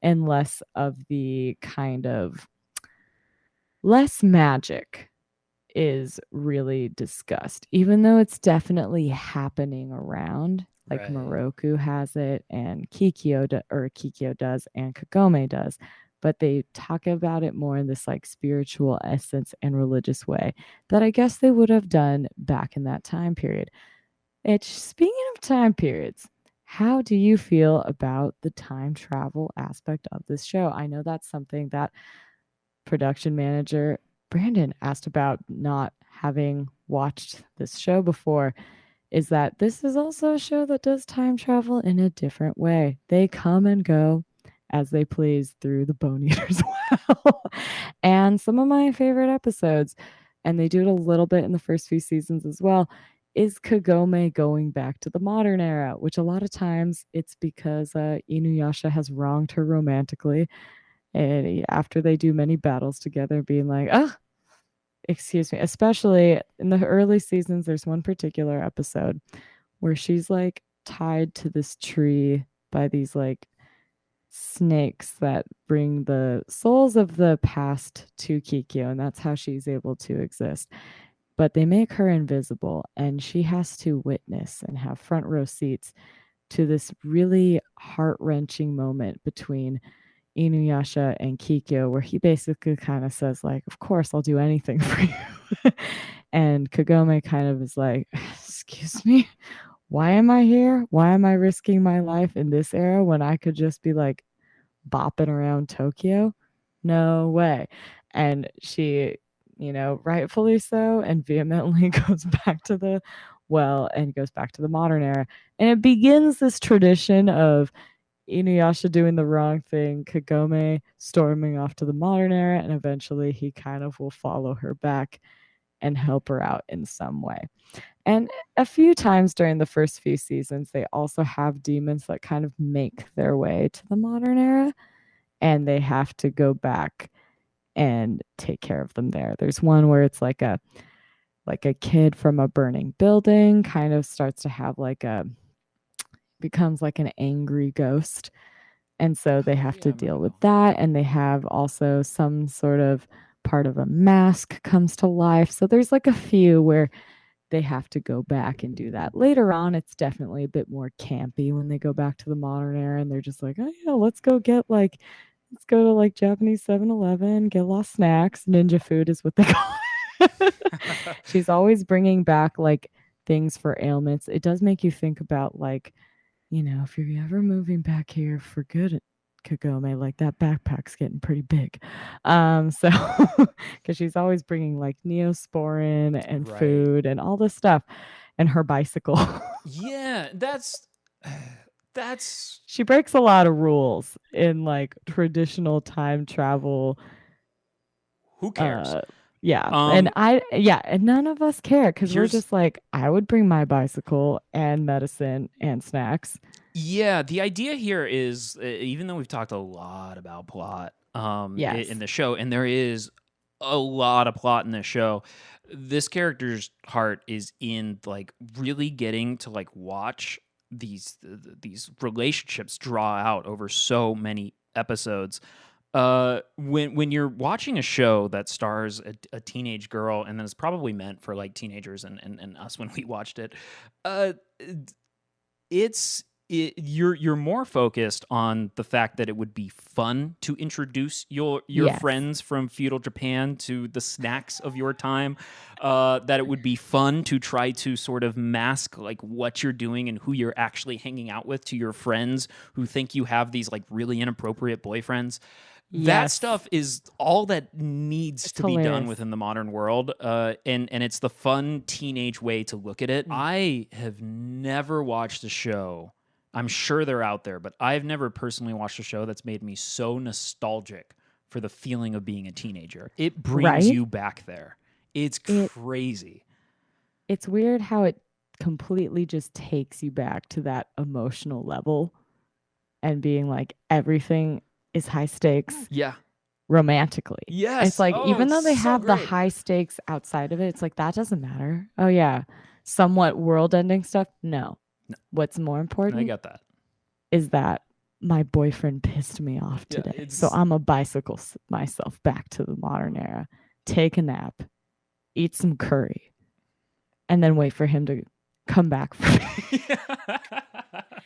and less of the kind of less magic is really discussed, even though it's definitely happening around. Like right. Moroku has it, and Kikyo does, and Kagome does. But they talk about it more in this like spiritual essence and religious way that I guess they would have done back in that time period. It's speaking of time periods. How do you feel about the time travel aspect of this show? I know that's something that production manager Brandon asked about not having watched this show before is that this is also a show that does time travel in a different way. They come and go as they please through the Bone Eaters well. And some of my favorite episodes, and they do it a little bit in the first few seasons as well, is Kagome going back to the modern era, which a lot of times it's because Inuyasha has wronged her romantically and after they do many battles together, being like, oh, excuse me. Especially in the early seasons, there's one particular episode where she's like tied to this tree by these like snakes that bring the souls of the past to Kikyo, and that's how she's able to exist. But they make her invisible, and she has to witness and have front row seats to this really heart wrenching moment between Inuyasha and Kikyo, where he basically kind of says, like, of course, I'll do anything for you. And Kagome kind of is like, excuse me, why am I here? Why am I risking my life in this era when I could just be like bopping around Tokyo? No way. And she, rightfully so, and vehemently goes back to the well and goes back to the modern era. And it begins this tradition of Inuyasha doing the wrong thing, Kagome storming off to the modern era, and eventually he kind of will follow her back and help her out in some way. And a few times during the first few seasons, they also have demons that kind of make their way to the modern era, and they have to go back and take care of them there. There's one where it's like a kid from a burning building kind of starts to have like a becomes like an angry ghost. And so they Oh have yeah, to I remember deal that with one. that. And they have also some sort of part of a mask comes to life. So there's like a few where they have to go back and do that. Later on, it's definitely a bit more campy when they go back to the modern era and they're just like, oh, yeah, let's go to like Japanese 7-Eleven, get lost snacks. Ninja food is what they call it. She's always bringing back like things for ailments. It does make you think about like if you're ever moving back here for good at Kagome, like that backpack's getting pretty big. So because she's always bringing like Neosporin and Right. food and all this stuff, and her bicycle. Yeah, that's She breaks a lot of rules in like traditional time travel. who cares? Uh, Yeah. And Um, and none of us care because we're here's just like, I would bring my bicycle and medicine and snacks. Yeah, the idea here is even though we've talked a lot about plot in Yes. the show, and there is a lot of plot in this show, this character's heart is in like really getting to like watch these relationships draw out over so many episodes. When you're watching a show that stars a teenage girl, and then it's probably meant for like teenagers and us when we watched it, uh, you're more focused on the fact that it would be fun to introduce your Yes. friends from feudal Japan to the snacks of your time. That it would be fun to try to sort of mask like what you're doing and who you're actually hanging out with to your friends who think you have these like really inappropriate boyfriends. That Yes. stuff is all that needs It's to be done hilarious. within the modern world, and it's the fun teenage way to look at it. I have never watched a show. I'm sure they're out there, but I've never personally watched a show that's made me so nostalgic for the feeling of being a teenager. It brings Right? you back there. It's It crazy. it's weird how it completely just takes you back to that emotional level and being like everything is high stakes Yeah. romantically. It's Yes. like Oh, even it's though they so have the great. high stakes outside of it, it's like that doesn't matter. Oh yeah. Somewhat world-ending stuff? No. No, What's more I important got that. is that my boyfriend pissed me off Yeah, today. So it's I'm a bicycle myself back to the modern era, take a nap, eat some curry, and then wait for him to come back for me.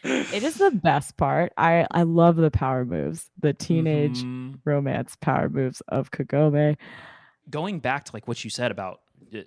It is the best part. I love the power moves, the teenage Mhm. romance power moves of Kagome. Going back to like what you said about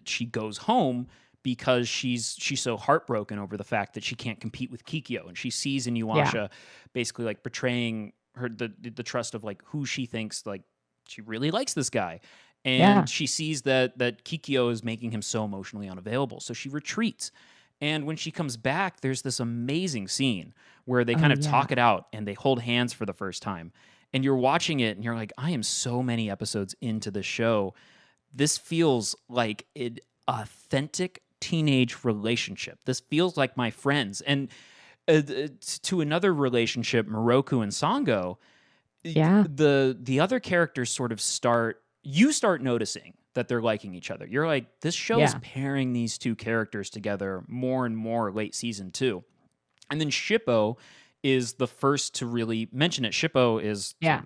she goes home because she's so heartbroken over the fact that she can't compete with Kikyo, and she sees Yeah. Inuyasha basically like betraying her the trust of like who she thinks like she really likes this guy, Yeah. and she sees that Kikyo is making him so emotionally unavailable, so she retreats. And when she comes back, there's this amazing scene where they Oh kind of yeah. talk it out and they hold hands for the first time. And you're watching it and you're like, I am so many episodes into the show. This feels like an authentic teenage relationship. This feels like my friends. And to another relationship, Moroku and Sango, Yeah. the other characters sort of start noticing that they're liking each other. You're like, this show is Yeah. pairing these two characters together more and more late season 2. And then Shippo is the first to really mention it. Shippo is, Yeah.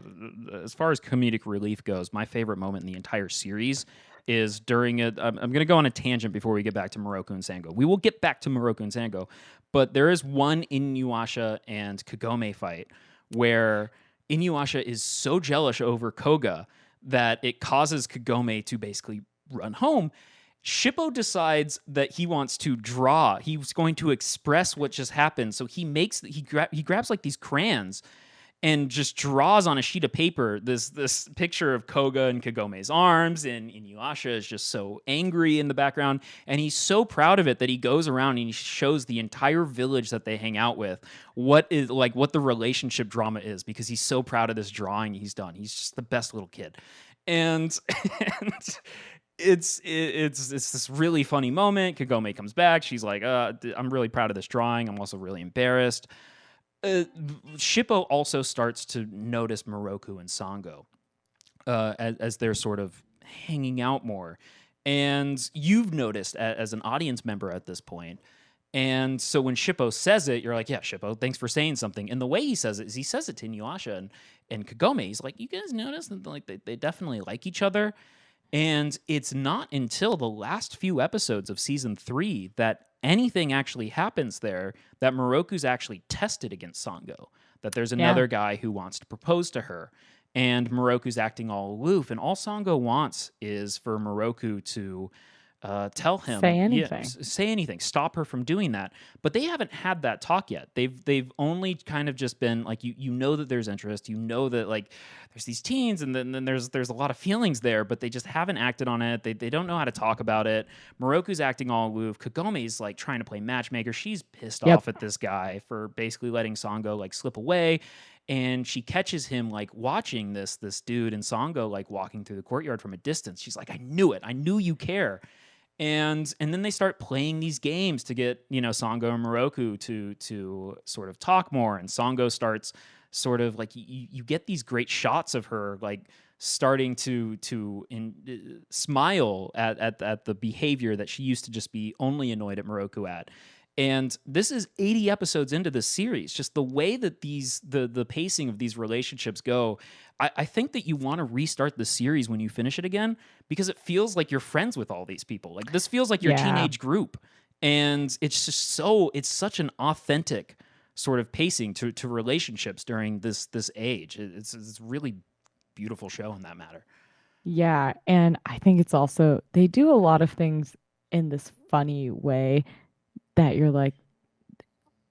as far as comedic relief goes, my favorite moment in the entire series is during it. I'm going to go on a tangent before we get back to Moroku and Sango. We will get back to Moroku and Sango, but there is one Inuyasha and Kagome fight where Inuyasha is so jealous over Koga that it causes Kagome to basically run home. Shippo decides that he wants to draw. He's going to express what just happened. So he grabs like these crayons and just draws on a sheet of paper this picture of Koga and Kagome's arms, and Inuyasha is just so angry in the background, and he's so proud of it that he goes around and he shows the entire village that they hang out with what the relationship drama is, because he's so proud of this drawing he's done. He's just the best little kid. And, and it's this really funny moment. Kagome comes back. She's like, I'm really proud of this drawing. I'm also really embarrassed. Shippo also starts to notice Moroku and Sango as they're sort of hanging out more. And you've noticed as an audience member at this point. And so when Shippo says it, you're like, yeah, Shippo, thanks for saying something. And the way he says it is he says it to Inuyasha and Kagome. He's like, you guys notice that like they definitely like each other. And it's not until the last few episodes of season 3 that anything actually happens there, that Moroku's actually tested against Sango, that there's Yeah. another guy who wants to propose to her. And Moroku's acting all aloof. And all Sango wants is for Moroku to tell him, Say yeah, anything. say anything, stop her from doing that. But they haven't had that talk yet. They've only kind of just been like, you know that there's interest, you know that like there's these teens, and then there's a lot of feelings there, but they just haven't acted on it. They don't know how to talk about it. Moroku's acting all aloof. Kagome's like trying to play matchmaker. She's pissed Yep. off at this guy for basically letting Sango like slip away. and she catches him like watching this dude and Sango like walking through the courtyard from a distance. She's like, I knew it. I knew you care. And then they start playing these games to get, you know, Sango and Moroku to sort of talk more, and Sango starts sort of like you get these great shots of her like starting to smile at the behavior that she used to just be only annoyed at Moroku at. And this is 80 episodes into the series. Just the way that the pacing of these relationships go, I think that you want to restart the series when you finish it again, because it feels like you're friends with all these people. Like this feels like your Yeah. teenage group, and it's such an authentic sort of pacing to relationships during this age. It's really beautiful show in that matter. Yeah, and I think it's also they do a lot of things in this funny way that you're like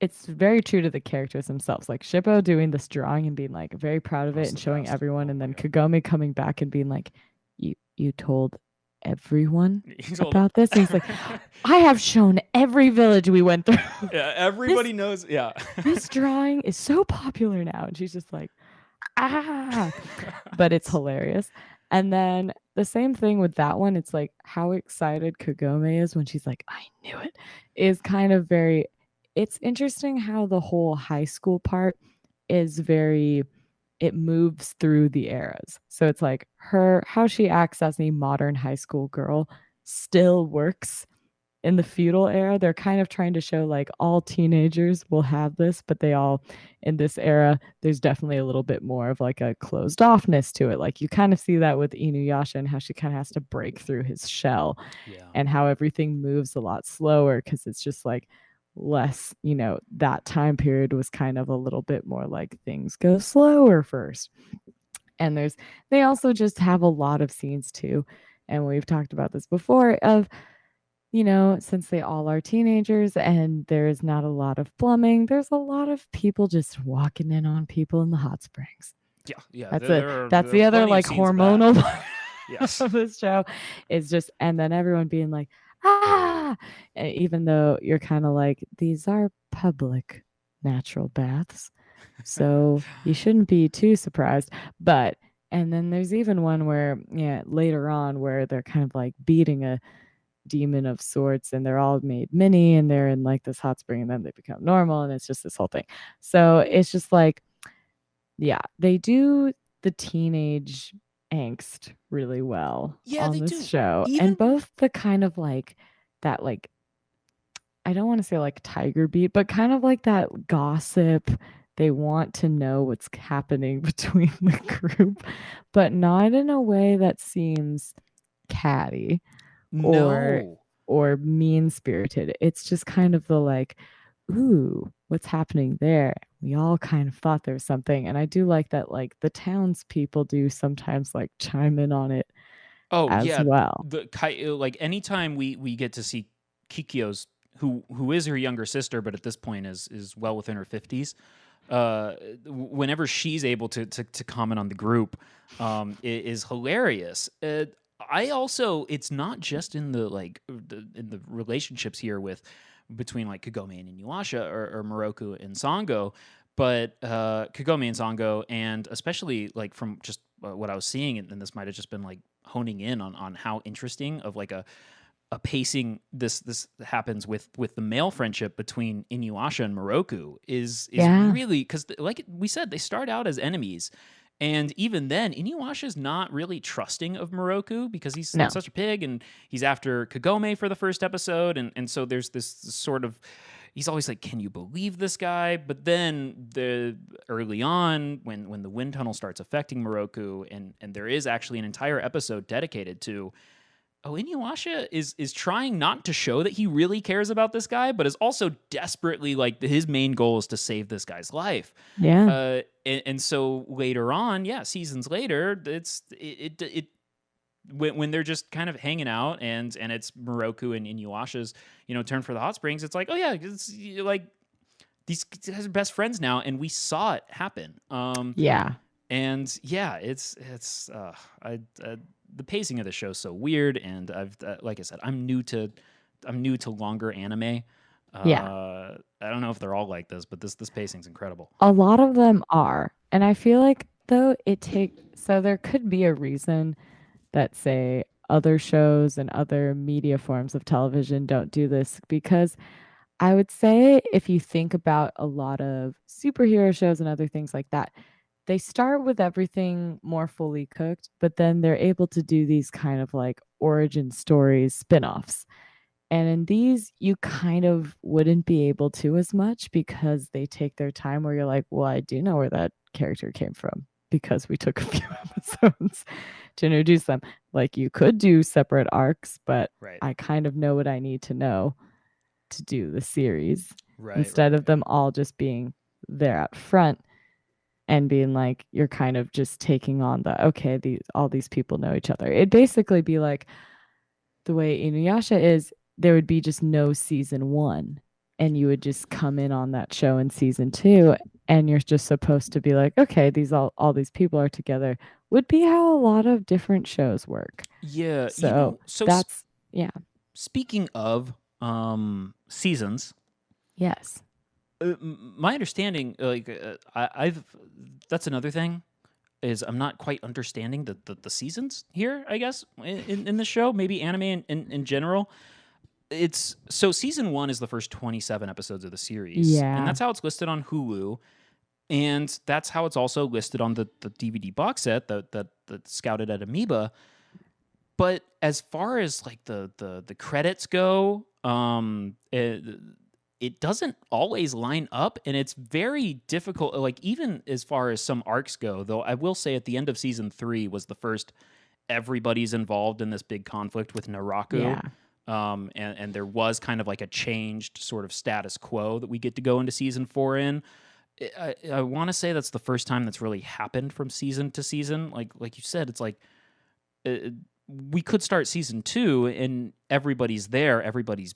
it's very true to the characters themselves. Like Shippo doing this drawing and being like very proud of Oh, it it's and the showing best. everyone, Oh and my then god. Kagome coming back and being like, You told everyone He's all about this? And he's like, I have shown every village we went through. yeah, this everybody knows. Yeah. this drawing is so popular now. And she's just like, ah, but it's hilarious. And then the same thing with that one, it's like how excited Kagome is when she's like, I knew it, is kind of very, it's interesting how the whole high school part is very, it moves through the eras. So it's like her, how she acts as a modern high school girl still works in the feudal era. They're kind of trying to show like all teenagers will have this, but they all in this era, there's definitely a little bit more of like a closed offness to it. Like you kind of see that with Inuyasha and how she kind of has to break through his shell, Yeah. and how everything moves a lot slower because it's just like less, that time period was kind of a little bit more like things go slower first. And they also just have a lot of scenes too. And we've talked about this before of since they all are teenagers and there's not a lot of plumbing, there's a lot of people just walking in on people in the hot springs. Yeah. Yeah. That's There, a there, are, that's there are the other plenty of like scenes of that. hormonal part Yes. of this show is just, and then everyone being like, ah, even though you're kind of like, these are public natural baths, so you shouldn't be too surprised. But and then there's even one where, yeah, later on where they're kind of like beating a demon of sorts, and they're all made mini and they're in like this hot spring, and then they become normal, and it's just this whole thing. So it's just like, yeah, they do the teenage angst really well Yeah, on they this do. show, and Even both the kind of like that, like, I don't want to say like tiger beat, but kind of like that gossip. They want to know what's happening between the group, but not in a way that seems catty or no. mean spirited. It's just kind of the like, ooh, what's happening there? We all kind of thought there was something. And I do like that, like, the townspeople do sometimes like chime in on it Oh as yeah, well. like anytime we get to see Kikyo's who is her younger sister, but at this point is well within her 50s. Whenever she's able to comment on the group, is hilarious. I also, it's not just in the like in the relationships here with between like Kagome and Inuyasha, or Moroku and Sango, but Kagome and Sango, and especially like from just what I was seeing, and this might have just been like honing in on how interesting of like a pacing this happens with the male friendship between Inuyasha and Moroku is Yeah. really, because like we said, they start out as enemies, and even then Inuyasha is not really trusting of Moroku because he's No. such a pig, and he's after Kagome for the first episode, and so there's this sort of, he's always like, can you believe this guy? But then the early on, when the wind tunnel starts affecting Moroku, and there is actually an entire episode dedicated to, oh, Inuyasha is trying not to show that he really cares about this guy, but is also desperately like, his main goal is to save this guy's life. Yeah. And so later on, yeah, seasons later, it when they're just kind of hanging out, and it's Moroku and Inuyasha's turn for the hot springs. It's like, oh yeah, it's like these guys are best friends now, and we saw it happen. Yeah. And yeah, I the pacing of the show is so weird, and I've like I said, I'm new to longer anime. Yeah. I don't know if they're all like this, but this pacing's incredible. A lot of them are. And I feel like though so there could be a reason that say other shows and other media forms of television don't do this because I would say if you think about a lot of superhero shows and other things like that, they start with everything more fully cooked, but then they're able to do these kind of like origin stories, spin-offs. And in these, you kind of wouldn't be able to as much because they take their time where you're like, well, I do know where that character came from because we took a few episodes to introduce them. Like you could do separate arcs, but Right. I kind of know what I need to know to do the series Right. instead Right. of them all just being there up front and being like you're kind of just taking on the okay, all these people know each other. It'd basically be like the way Inuyasha is, there would be just no season 1 and you would just come in on that show in season 2 and you're just supposed to be like okay, these all these people are together would be how a lot of different shows work. Yeah. So So that's yeah. speaking of seasons, Yes. my understanding, I've that's another thing is I'm not quite understanding the seasons here. I guess in the show, maybe anime in general. It's so season 1 is the first 27 episodes of the series, and Yeah. that's how it's listed on Hulu, and that's how it's also listed on the DVD box set that scouted at Amoeba. But as far as like the credits go, it doesn't always line up, and it's very difficult. Like even as far as some arcs go, though, I will say at the end of season 3 was the first everybody's involved in this big conflict with Naraku. Yeah. And there was kind of like a changed sort of status quo that we get to go into season 4 in. I want to say that's the first time that's really happened from season to season. Like you said, it's like uh, we could start season 2 and everybody's there. Everybody's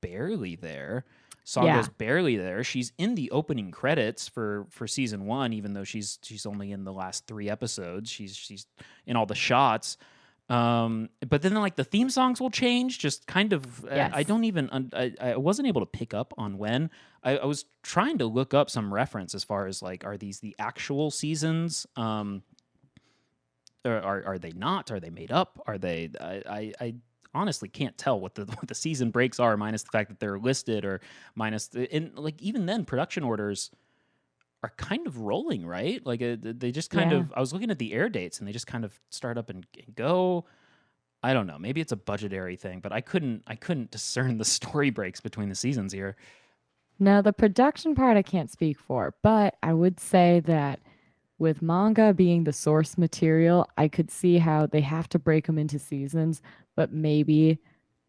barely there. Yeah. Saga's barely there. She's in the opening credits for season 1, even though she's only in the last 3 episodes. She's in all the shots. But then like the theme songs will change, just kind of. I Yes. don't even. I wasn't able to pick up on when. I was trying to look up some reference as far as like, are these the actual seasons? Or are they not? Are they made up? Are they? I honestly can't tell what the season breaks are, minus the fact that they're listed, or minus and like even then production orders are kind of rolling, right? Like they just kind Yeah. of. I was looking at the air dates and they just kind of start up and go. I don't know. Maybe it's a budgetary thing, but I couldn't discern the story breaks between the seasons here. Now, the production part I can't speak for, but I would say that with manga being the source material, I could see how they have to break them into seasons, but maybe,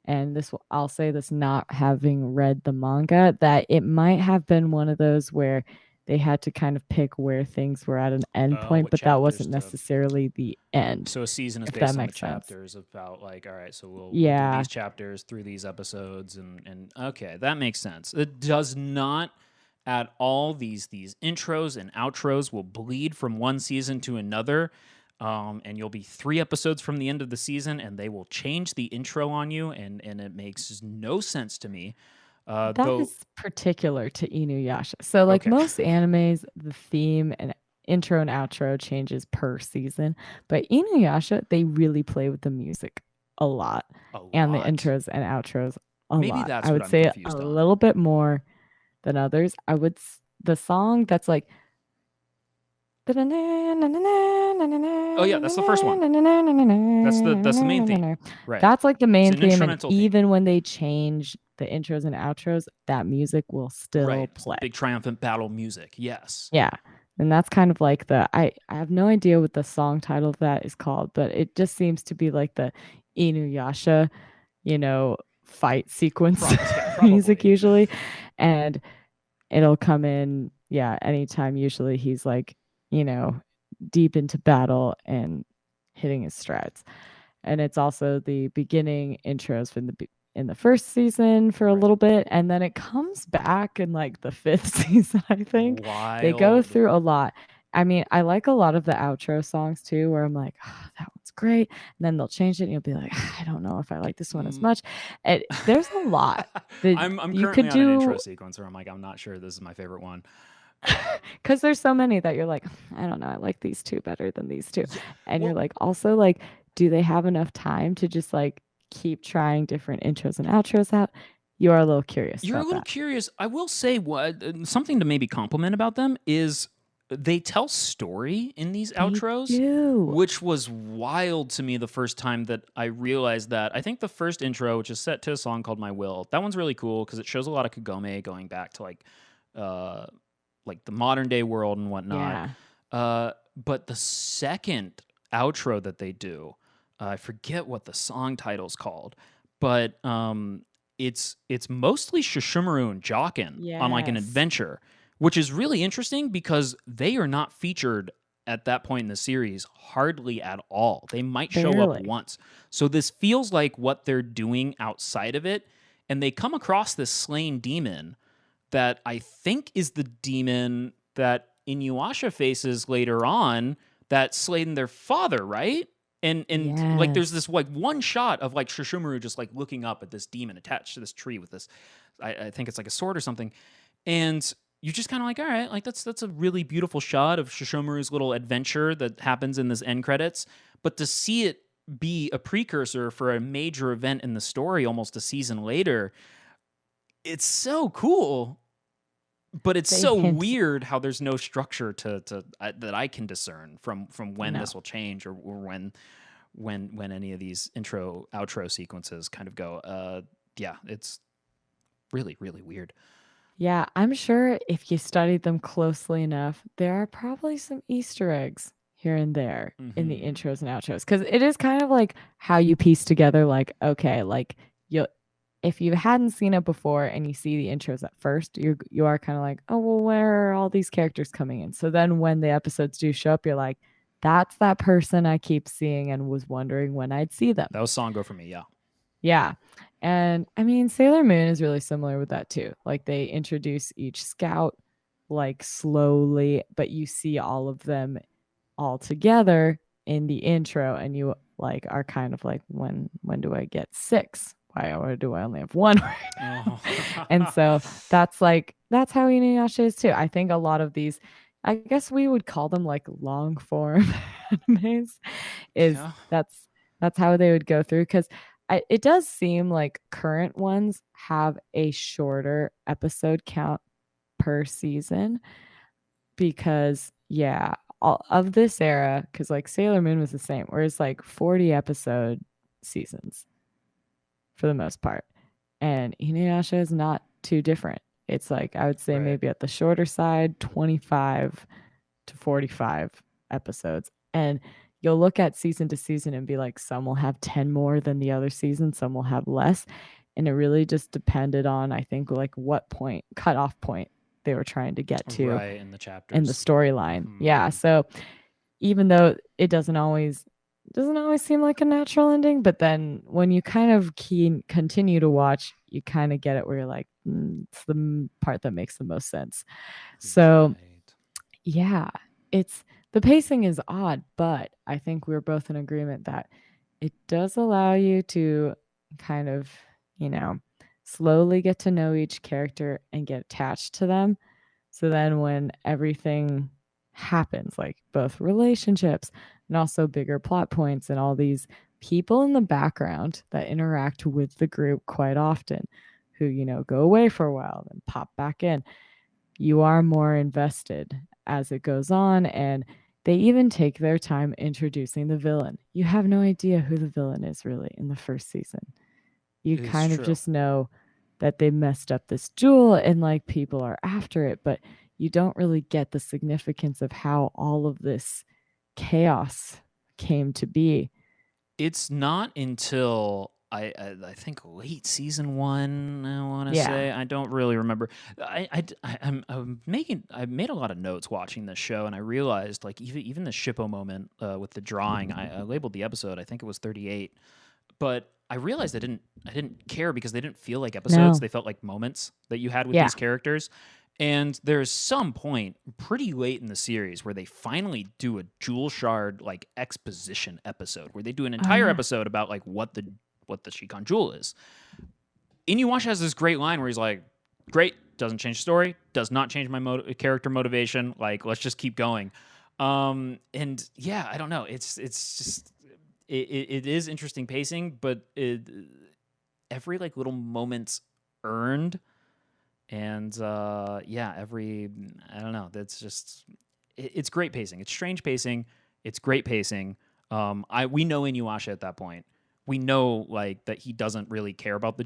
and I'll say this not having read the manga, that it might have been one of those where they had to kind of pick where things were at an end Oh, point, what but that chapters wasn't to? necessarily the end, So a season is if that based on the makes sense. chapters about like, all right, so we'll do Yeah. these chapters through these episodes, and okay, that makes sense. It does not at all. These intros and outros will bleed from one season to another. And you'll be 3 episodes from the end of the season, and they will change the intro on you, and it makes no sense to me. That Though, is particular to Inuyasha. So, like okay, most animes, the theme and intro and outro changes per season, but Inuyasha, they really play with the music a lot a and the lot. intros and outros a Maybe lot. that's I what would I'm say a confused on. little bit more than others. The song that's like Oh yeah, that's the first one. That's the main theme, right? that's like the It's main an theme, and instrumental theme. even when they change the intros and outros, that music will still Right. It's the play. big triumphant battle music. Yes. Yeah. And that's kind of like I have no idea what the song title of that is called, but it just seems to be like the Inuyasha, fight sequence Yeah, music probably. usually. And it'll come in, yeah, anytime usually he's like, you know, deep into battle and hitting his strides. And it's also the beginning intros from in the first season for a Right. little bit, and then it comes back in like the fifth season, I think. They go Wild. through a lot. I mean, I like a lot of the outro songs too, where I'm like, oh, that one's great. And then they'll change it and you'll be like, I don't know if I like this one as Mm. much. There's a lot that I'm you currently could on an intro do. sequence where I'm like, I'm not sure this is my favorite one. Because there's so many that you're like, I don't know, I like these two better than these two. Yeah. And you're Well, like, also, like, do they have enough time to just like keep trying different intros and outros out? You are a little curious you're a about little that. curious. I will say what something to maybe compliment about them is they tell story in these They outros, do. which was wild to me the first time that I realized that. I think the first intro, which is set to a song called "My Will," that one's really cool because it shows a lot of Kagome going back to uh, like the modern day world and whatnot. Yeah. But the second outro that they do, I forget what the song title's called, but it's mostly Shishimaru and Jockin on like an Yes. adventure, which is really interesting because they are not featured at that point in the series hardly at all. They might show up Barely. once. So this feels like what they're doing outside of it, and they come across this slain demon that I think is the demon that Inuyasha faces later on that slayed their father, right? And like there's Yes. this like one shot of like Shishimaru just like looking up at this demon attached to this tree with this, I think it's like a sword or something, and you're just kind of like, all right, like that's a really beautiful shot of Shishimaru's little adventure that happens in this end credits, but to see it be a precursor for a major event in the story almost a season later, it's so cool, but it's They so hint. weird how there's no structure to that I can discern from when No. this will change or when any of these intro outro sequences kind of go. Yeah, it's really really weird. Yeah, I'm sure if you studied them closely enough, there are probably some Easter eggs here and there in the Mm-hmm. intros and outros because it is kind of like how you piece together, like, okay, like you if you hadn't seen it before and you see the intros at first, you are kind of like, oh well, where are all these characters coming in? So then when the episodes do show up, you're like, that's that person I keep seeing and was wondering when I'd see them. That was Songo for me. Yeah. Yeah. And I mean, Sailor Moon is really similar with that too. Like they introduce each scout like slowly, but you see all of them all together in the intro and you like are kind of like when do I get six? Why or do I only have one right now? And Oh. so that's how Inuyasha is too. I think a lot of these I guess we would call them like long form animes is Yeah. that's how they would go through because it does seem like current ones have a shorter episode count per season because yeah all of this era because like Sailor Moon was the same where it's like 40 episode seasons for the most part and Inuyasha is not too different. It's like I would say Right. maybe at the shorter side 25 to 45 episodes. And you'll look at season to season and be like, some will have 10 more than the other season, some will have less. And it really just depended on, I think, like what point, cutoff point they were trying to get to Right in the in the chapters. storyline. Yeah. Hmm. So even though it doesn't always seem like a natural ending, but then when you kind of continue to watch, you kind of get it where you're like, it's the part that makes the most sense. So Right. yeah, it's the pacing is odd, but I think we're both in agreement that it does allow you to kind of, you know, slowly get to know each character and get attached to them. So then when everything happens, like both relationships and also bigger plot points and all these people in the background that interact with the group quite often who, go away for a while and pop back in, you are more invested as it goes on. And they even take their time introducing the villain. You have no idea who the villain is really in the first season. You It's kind of true. just know that they messed up this jewel and like people are after it, but you don't really get the significance of how all of this chaos came to be. It's not until I think late season one. I want to Yeah. say I don't really remember. I made a lot of notes watching this show, and I realized like even the Shippo moment with the drawing. I labeled the episode. I think it was 38, but I realized I didn't care because they didn't feel like episodes. No. They felt like moments that you had with Yeah. these characters. And there's some point pretty late in the series where they finally do a jewel shard like exposition episode where they do an Oh entire yeah. episode about like what the Shikon jewel is. Inuyasha has this great line where he's like, "Great, Doesn't change story. Does not change my character motivation. Like, let's just keep going. And yeah, I don't know. It's just it is interesting pacing, but every like little moment's earned, and yeah, every I don't know. That's just it's great pacing. It's strange pacing. It's great pacing. We know Inuyasha at that point. We know like that he doesn't really care about the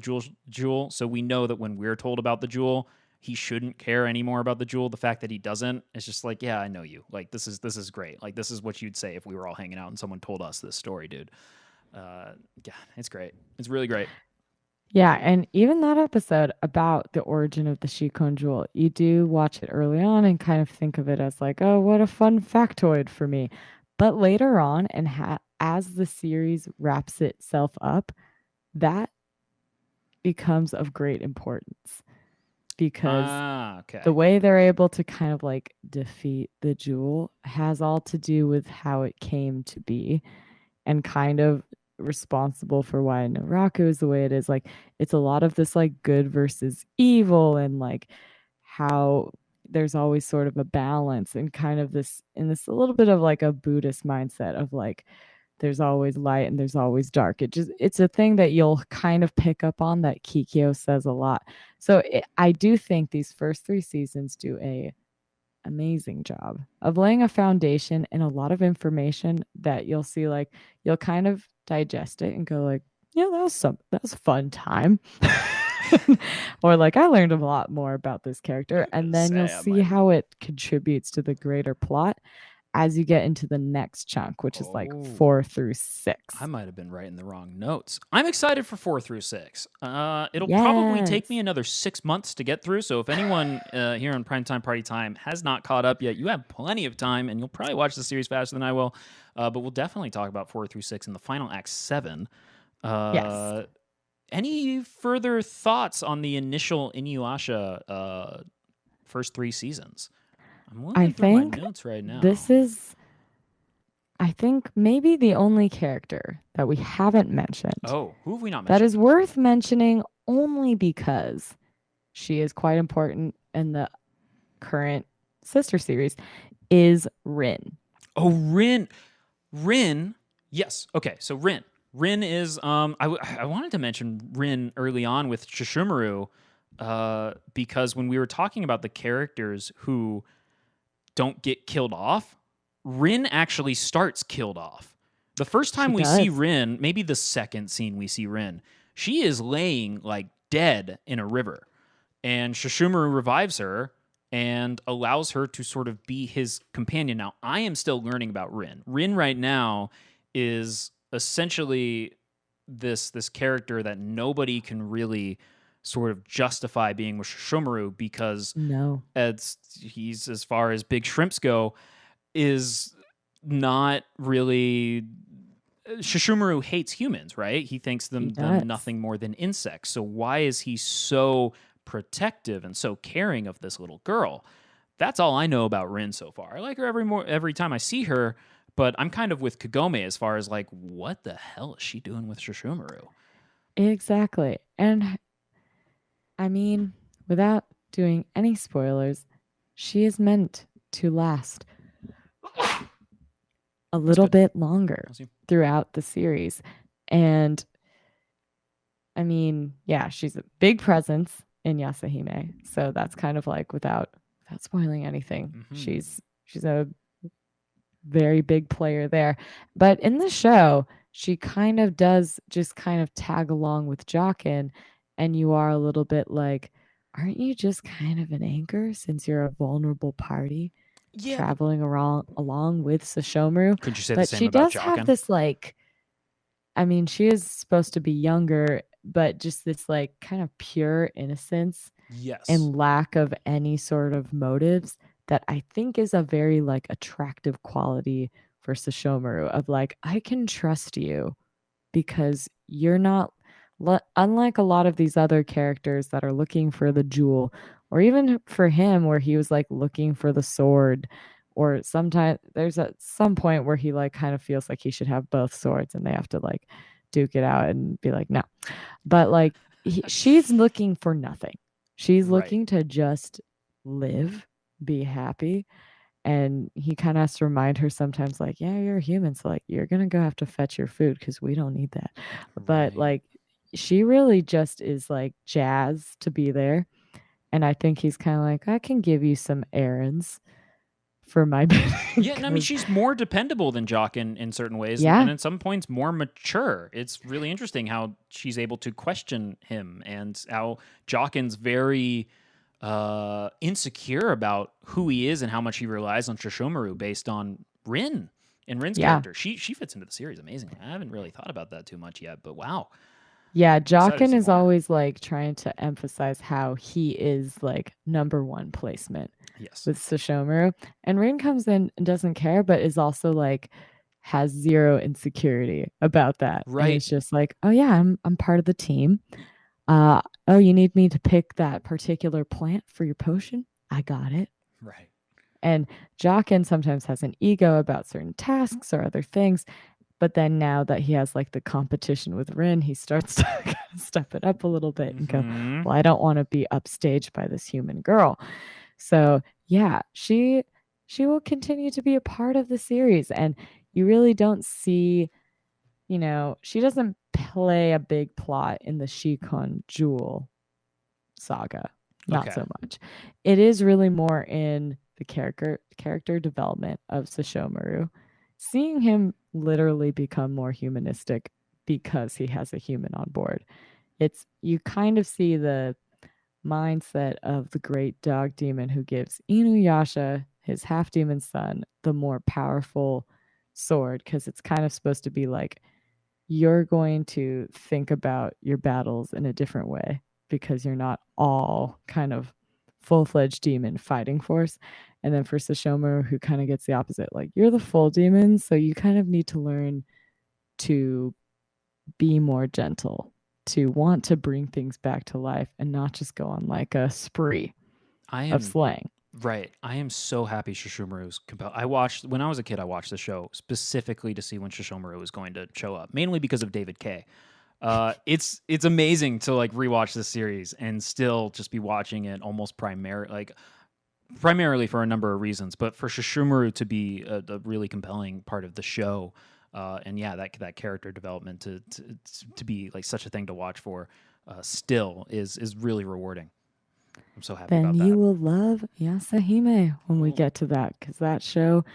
jewel. So we know that when we're told about the jewel, he shouldn't care anymore about the jewel. The fact that he doesn't, it's just like, yeah, I know you. Like this is great. Like this is what you'd say if we were all hanging out and someone told us this story, dude. Yeah, it's great. It's really great. Yeah, and even that episode about the origin of the Shikon jewel, you do watch it early on and kind of think of it as like, oh, what a fun factoid for me. But later on, and as the series wraps itself up, that becomes of great importance because Okay. the way they're able to kind of like defeat the jewel has all to do with how it came to be and kind of responsible for why Naraku is the way it is. Like it's a lot of this like good versus evil and like how there's always sort of a balance and kind of this in this a little bit of like a Buddhist mindset of like there's always light and there's always dark. It's a thing that you'll kind of pick up on that Kikyo says a lot. So I do think these first 3 seasons do a amazing job of laying a foundation and a lot of information that you'll see like you'll kind of digest it and go like, yeah, that was a fun time. Or like I learned a lot more about this character and then you'll see how it contributes to the greater plot as you get into the next chunk, which is like 4 through 6. I might have been writing the wrong notes. I'm excited for 4 through 6. It'll probably take me another 6 months to get through. So if anyone here on Primetime Party Time has not caught up yet, you have plenty of time, and you'll probably watch the series faster than I will. But we'll definitely talk about 4 through 6 in the final act 7. Yes. Any further thoughts on the initial Inuyasha first 3 seasons? I'm looking through my notes right now. This is, I think, maybe the only character that we haven't mentioned. Oh, who have we not mentioned? That is worth mentioning only because she is quite important in the current sister series, is Rin. Oh, Rin. Rin. Yes. Okay, so Rin. Rin is, I wanted to mention Rin early on with Shishumaru because when we were talking about the characters who don't get killed off, Rin actually starts killed off. The first time we see Rin, maybe the second scene we see Rin, she is laying like dead in a river. And Shishumaru revives her and allows her to sort of be his companion. Now, I am still learning about Rin. Rin right now is essentially this character that nobody can really sort of justify being with Shishumaru because he's, as far as big shrimps go, is not really. Shishumaru hates humans, right? He thinks them nothing more than insects. So why is he so protective and so caring of this little girl? That's all I know about Rin so far. I like her every time I see her, but I'm kind of with Kagome as far as like, what the hell is she doing with Shishumaru? Exactly. And I mean, without doing any spoilers, she is meant to last a little bit longer throughout the series. And I mean, yeah, she's a big presence in Yasahime. So that's kind of like without spoiling anything. Mm-hmm. She's a very big player there. But in the show, she kind of does just kind of tag along with Jockin, and you are a little bit like, aren't you just kind of an anchor since you're a vulnerable party? Yeah. Traveling along with Sesshomaru. Could you say the same about Jockin? But she does have this like, I mean, she is supposed to be younger, but just this like kind of pure innocence and lack of any sort of motives that I think is a very like attractive quality for Sesshomaru of like, I can trust you because you're not, unlike a lot of these other characters that are looking for the jewel, or even for him where he was like looking for the sword, or sometimes there's at some point where he like kind of feels like he should have both swords and they have to like duke it out and be like, no. But like she's looking for nothing. She's Right. looking to just live, be happy. And he kind of has to remind her sometimes, like, yeah, you're a human. So, like, you're going to go have to fetch your food because we don't need that. But, Right. like, she really just is like jazzed to be there. And I think he's kind of like, I can give you some errands for my Yeah, no, I mean, 'cause she's more dependable than Jock in certain ways, and yeah, at some points more mature. It's really interesting how she's able to question him and how Jockin's very insecure about who he is and how much he relies on Shishomaru based on Rin and Rin's yeah. character. She fits into the series amazingly. I haven't really thought about that too much yet, but wow, Yeah, excited to Jockin see is more. always like trying to emphasize how he is like number one placement Yes, with Sashomaru. And Rin comes in and doesn't care, but is also like has zero insecurity about that. And right, it's just like, oh yeah, I'm part of the team. Oh, you need me to pick that particular plant for your potion? I got it. right. And Jockin sometimes has an ego about certain tasks or other things. But then now that he has like the competition with Rin, he starts to kind of step it up a little bit and go, Hmm. well, I don't want to be upstaged by this human girl. So yeah, she will continue to be a part of the series. And you really don't see, she doesn't play a big plot in the Shikon Jewel saga. Not Okay, so much. It is really more in the character development of Sashomaru. Seeing him literally become more humanistic because he has a human on board. It's you kind of see the mindset of the great dog demon who gives Inuyasha, his half demon son, the more powerful sword because it's kind of supposed to be like you're going to think about your battles in a different way because you're not all kind of full-fledged demon fighting force. And then for Sashomaru, who kind of gets the opposite, like you're the full demon, so you kind of need to learn to be more gentle, to want to bring things back to life and not just go on like a spree I of am slaying. Right. I am so happy Shishomaru's compelled. I watched when I was a kid. I watched the show specifically to see when Shishomaru was going to show up, mainly because of David Kay. It's amazing to like rewatch this series and still just be watching it almost primarily for a number of reasons, but for Shishomaru to be a really compelling part of the show, and yeah, that character development to be like such a thing to watch for, still is really rewarding. I'm so happy Then about you that. will love Yasahime when we Oh, get to that because that show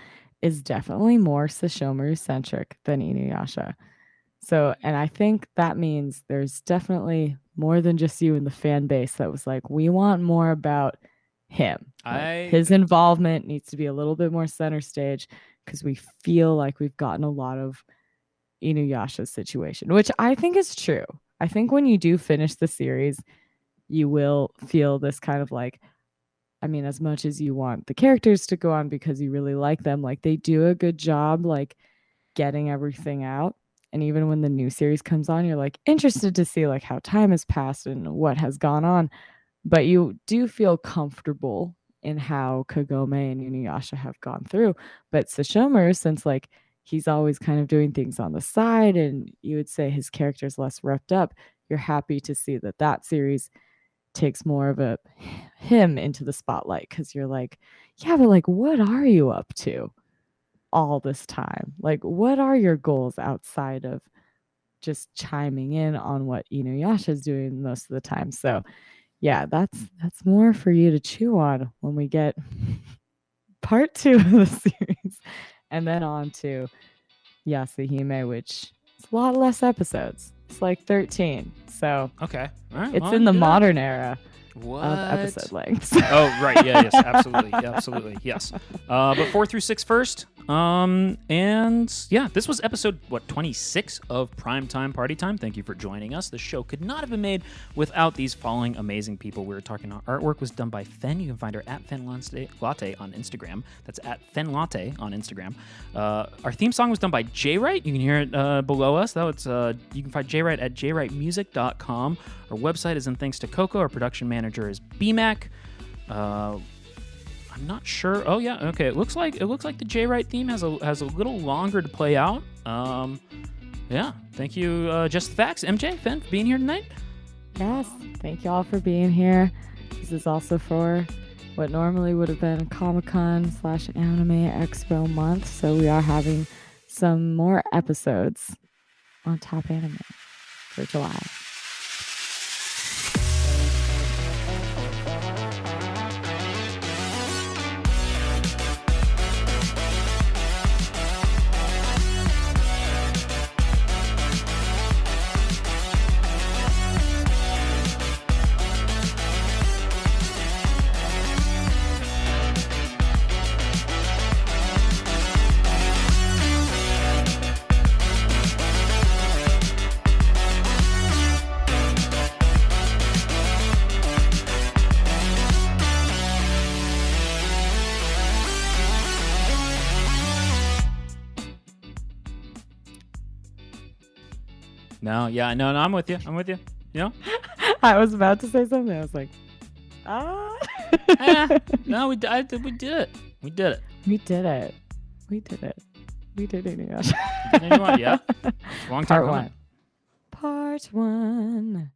is definitely more Sashomaru centric than Inuyasha. So, and I think that means there's definitely more than just you in the fan base that was like, we want more about him. Like I his involvement needs to be a little bit more center stage because we feel like we've gotten a lot of Inuyasha's situation, which I think is true. I think when you do finish the series, you will feel this kind of like, I mean, as much as you want the characters to go on because you really like them, like they do a good job, like getting everything out. And even when the new series comes on, you're like interested to see like how time has passed and what has gone on. But you do feel comfortable in how Kagome and Inuyasha have gone through. But Sashomaru, since like he's always kind of doing things on the side and you would say his character's less revved up, you're happy to see that that series takes more of a him into the spotlight because you're like, yeah, but like, what are you up to all this time? Like, what are your goals outside of just chiming in on what Inuyasha is doing most of the time? So, yeah, that's more for you to chew on when we get part two of the series, and then on to Yasuhime, which is a lot less episodes. It's like 13, so Okay. All right. it's Well, I in can the do that. modern era of What? episode lengths. Oh, right. Yeah. Yes. Absolutely. Absolutely. Yes. But 4 through 6 first. And yeah, this was episode 26 of Primetime Party Time. Thank you for joining us. The show could not have been made without these following amazing people. We were talking. Our artwork was done by Fen. You can find her at Fen Latte on Instagram. That's at Fen Latte on Instagram. Our theme song was done by J Wright. You can hear it below us. You can find J Wright at jwrightmusic.com. Our website is in thanks to Coco. Our production manager is BMAC. I'm not sure. Oh yeah, okay. It looks like the J Wright theme has a little longer to play out. Yeah. Thank you, Just the Facts, MJ, Fen, for being here tonight. Yes, thank you all for being here. This is also for what normally would have been Comic-Con / Anime Expo month. So we are having some more episodes on Top Anime for July. No, yeah, no, I'm with you. I'm with you. You know? I was about to say something. I was like, No, we did it. We did it. We did it. We did it. We did Inuyasha. Yeah. Long time Part 1.